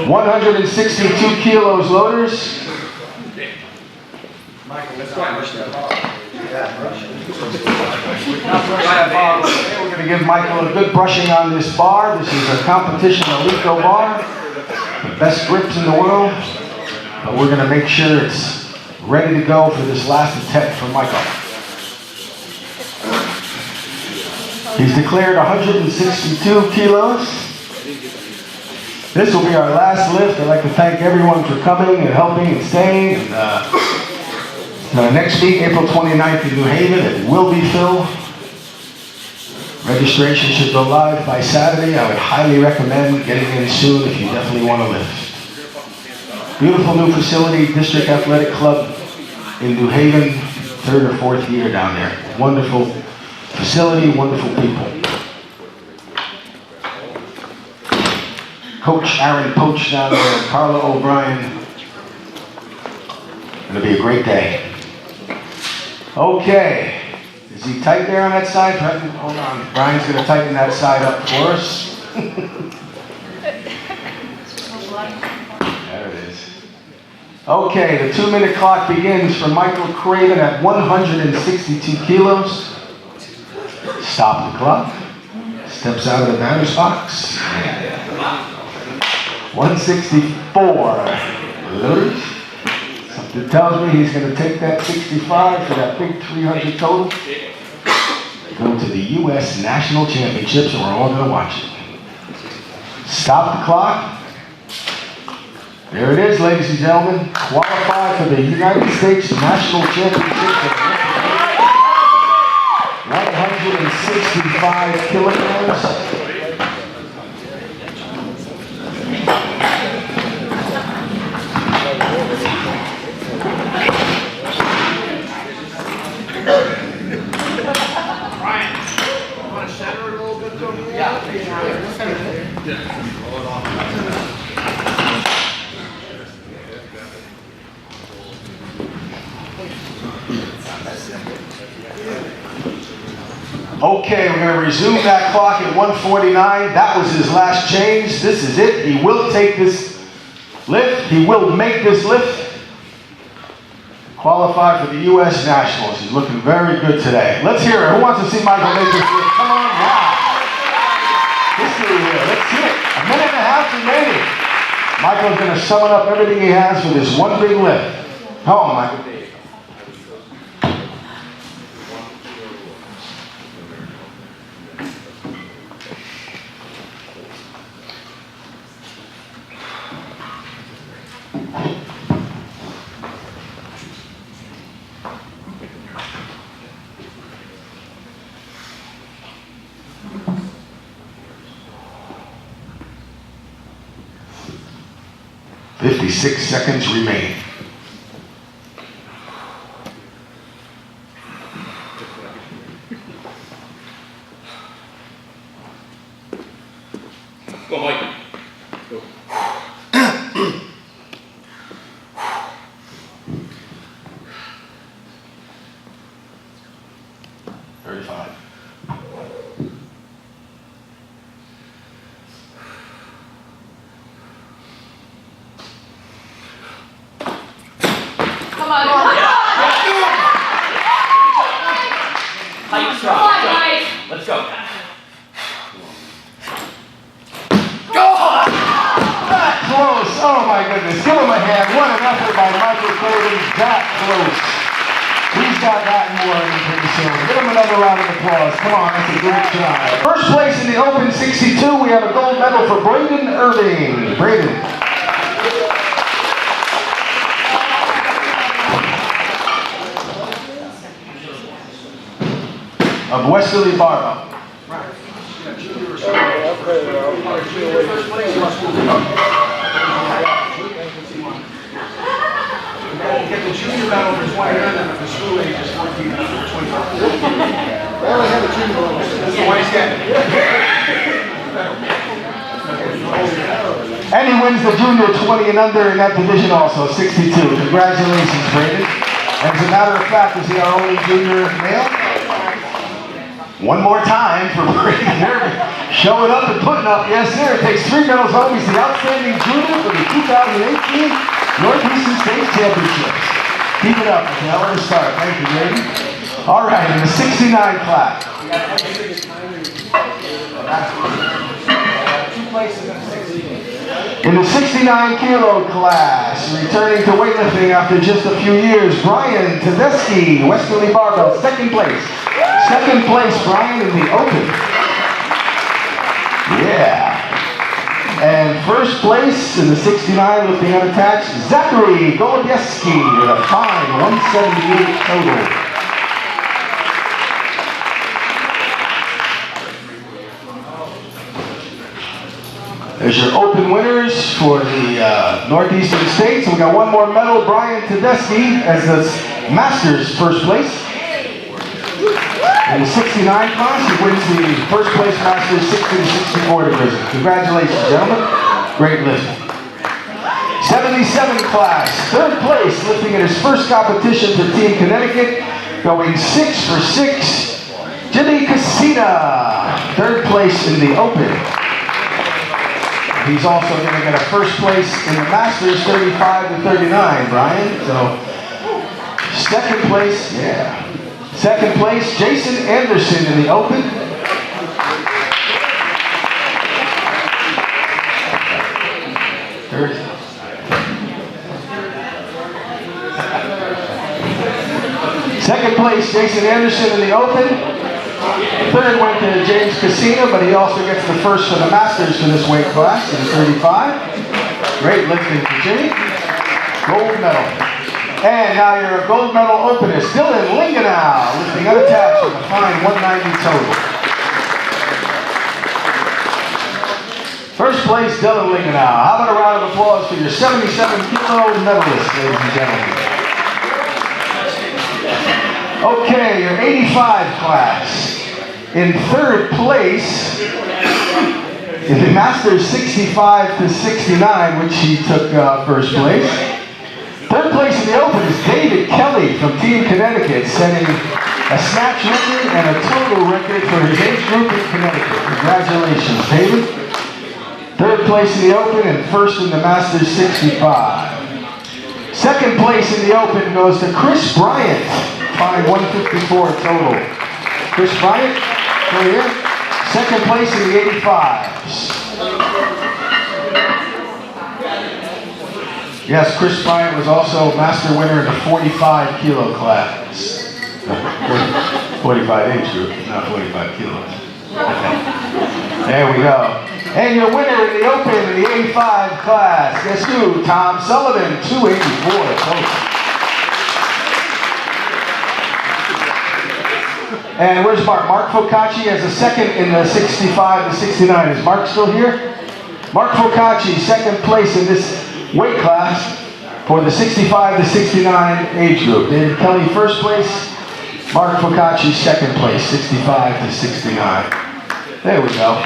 162 kilos loaders. We're going to give Michael a good brushing on this bar. This is a competition Alico bar. The best grips in the world. But we're going to make sure it's ready to go for this last attempt for Michael. He's declared 162 kilos. This will be our last lift. I'd like to thank everyone for coming and helping and staying. And, next week, April 29th in New Haven, it will be filled. Registration should go live by Saturday. I would highly recommend getting in soon if you definitely want to lift. Beautiful new facility, District Athletic Club in New Haven, 3rd or 4th year down there. Wonderful facility, wonderful people. Coach Aaron Poach down there, Carla O'Brien. It'll be a great day. Okay. Is he tight there on that side? Hold on. Brian's going to tighten that side up for us. There it is. Okay, the 2-minute clock begins for Michael Craven at 162 kilos. Stop the clock. Steps out of the batter's box. 164. Loaders. Something tells me he's going to take that 65 for that big 300 total. Go to the U.S. National Championships, and we're all going to watch it. Stop the clock. There it is, ladies and gentlemen. Qualify for the United States National Championships at 165 kilograms. Okay, we're going to resume that clock at 1:49. That was his last change. This is it. He will take this lift. He will make this lift. Qualify for the U.S. Nationals. He's looking very good today. Let's hear it. Who wants to see Michael make this lift? Come on now. History here. Let's see it. A minute and a half remaining. Michael's going to summon up everything he has for this one big lift. Come on, Michael. 56 seconds remain. Go, Michael. Go. 35. Come on. Tight, strong. Let's go. Close. Oh my goodness. Give him a hand. What an effort by Michael Craven. That close. He's He's got that and more in him pretty soon. Give him another round of applause. Come on, that's a good job. First place in the Open 62, we have a gold medal for Braden Irving. Braden. Of Westerly Barbell. Get the junior medal for 20 years and the school age is 14 to 25. I only have a junior medal. That's the one he's getting. And he wins the junior 20 and under in that division also, 62. Congratulations, Braden. And as a matter of fact, is he our only junior male? One more time for Braden Irving. Showing up and putting up. Yes, sir. It takes 3 medals home. He's the outstanding junior for the 2018 Northeastern State Championships. Keep it up. It's a hell of a start. Thank you, Braden. All right, in the 69 class. In the 69 kilo class, returning to weightlifting after just a few years, Brian Tedeschi, Westerly Barbell, second place. Second place, Brian, in the Open. Yeah. And first place in the 69 lifting unattached, Zachary Golubieski with a fine 178 total. There's your Open winners for the Northeastern States. And we got one more medal, Brian Tedeschi as the Masters first place. In the 69 class, he wins the first place Masters 60 to 64 division. Congratulations, gentlemen. Great lifting. 77 class, third place, lifting in his first competition for Team Connecticut, going 6 for 6. Jimmy Casina, third place in the Open. He's also going to get a first place in the Masters 35 to 39, Brian. So, second place, yeah. Second place, Jason Anderson in the Open. Third. Second place, Jason Anderson in the Open. Third went to James Casina, but he also gets the first for the Masters for this weight class in 35. Great lifting for Jimmy. Gold medal. And now your gold medal openist, Dylan Lingenau, lifting unattached with a fine 190 total. First place, Dylan Lingenau. How about a round of applause for your 77 kilo medalist, ladies and gentlemen. Okay, your 85 class. In third place, in the Masters 65 to 69, which he took first place. Third place in the Open is David Kelly from Team Connecticut, setting a snatch record and a total record for his age group in Connecticut. Congratulations, David. Third place in the Open and first in the Masters 65. Second place in the Open goes to Chris Bryant, fine 154 total. Chris Bryant, over here. Second place in the 85s. Yes, Chris Bryant was also master winner in the 45 kilo class. 45 age group, not 45 kilos. There we go. And your winner in the Open in the 85 class, guess who? Tom Sullivan, 284 total. And where's Mark? Mark Focacci as a second in the 65 to 69. Is Mark still here? Mark Focacci, second place in this weight class for the 65 to 69 age group. David Kelly, first place. Mark Focacci, second place, 65 to 69. There we go.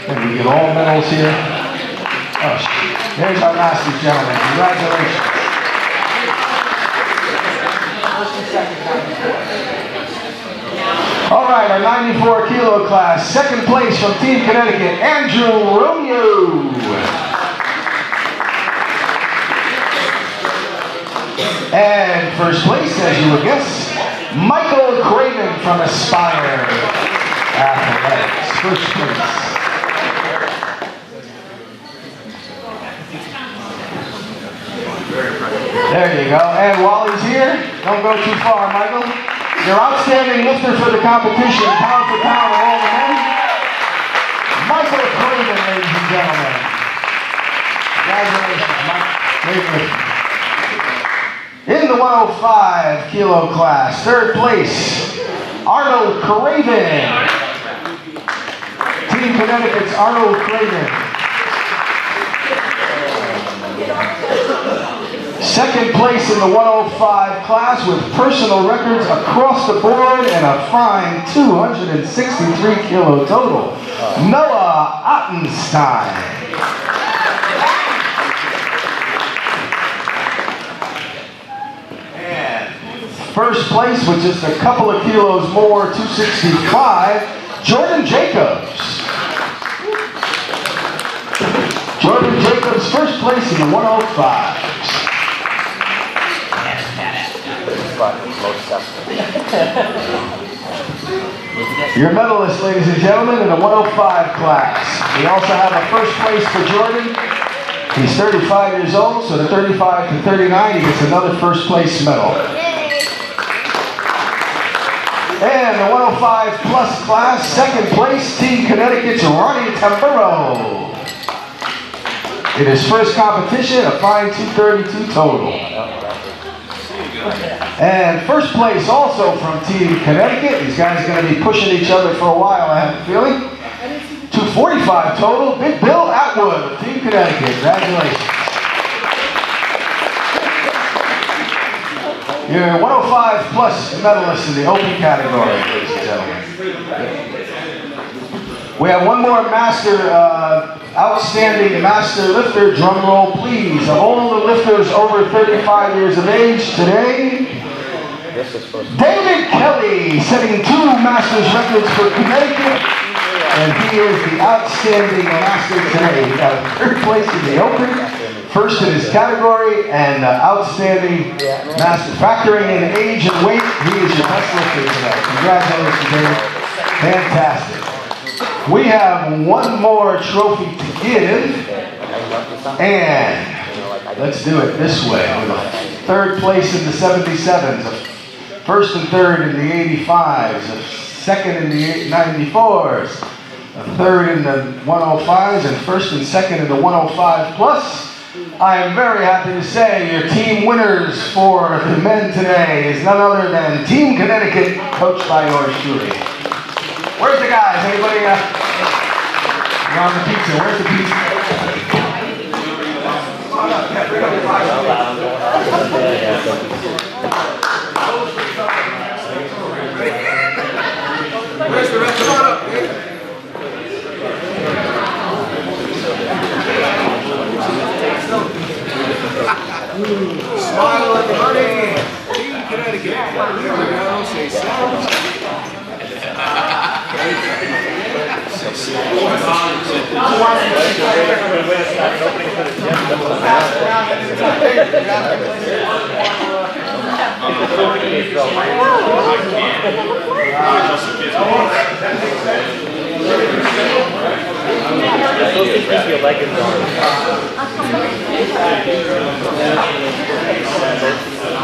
And we get all medals here. Oh, there's our Masters, gentlemen. Congratulations. All right, our 94 kilo class, second place from Team Connecticut, Andrew Romeo. And first place, as you would guess, Michael Craven from Aspire Athletics. First place. There you go. And while he's here, Don't go too far, Michael. Your outstanding lifter for the competition, pound for pound of all the men, Michael Craven, ladies and gentlemen. Congratulations, Mike. Great lifter. In the 105 kilo class, third place, Arnold Craven. Team Connecticut's Arnold Craven. Second place in the 105 class with personal records across the board and a fine 263 kilo total, Noah Ottenstein. And first place with just a couple of kilos more, 265, Jordan Jacobs. Jordan Jacobs, first place in the 105. Your medalist, ladies and gentlemen, in the 105 class. We also have a first place for Jordan. He's 35 years old, so the 35 to 39, he gets another first place medal. And the 105 plus class, second place, Team Connecticut's Ronnie Tamburo. In his first competition, a fine 232 total. And first place also from Team Connecticut. These guys are going to be pushing each other for a while, I have a feeling. 245 total. Big Bill Atwood of Team Connecticut. Congratulations. Your 105 plus medalist in the open category, ladies and gentlemen. We have one more outstanding master lifter. Drum roll, please. Of all the lifters over 35 years of age today, David Kelly setting 2 masters records for Connecticut, and he is the outstanding master today. He got a third place in the open, first in his category, and outstanding master. Factoring in age and weight, he is your best lifter today. Congratulations, David. Fantastic. We have one more trophy to give, and let's do it this way. With a third place in the 77s, a first and third in the 85s, a second in the 94s, a third in the 105s, and first and second in the 105 plus. I am very happy to say your team winners for the men today is none other than Team Connecticut, coached by yours truly. Where's the guys? Anybody around the pizza? Where's the pizza? Where's the restaurant up, dude? Smile, everybody. Team Connecticut. There we go. Say so. Your leggings on.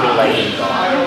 Your leggings on.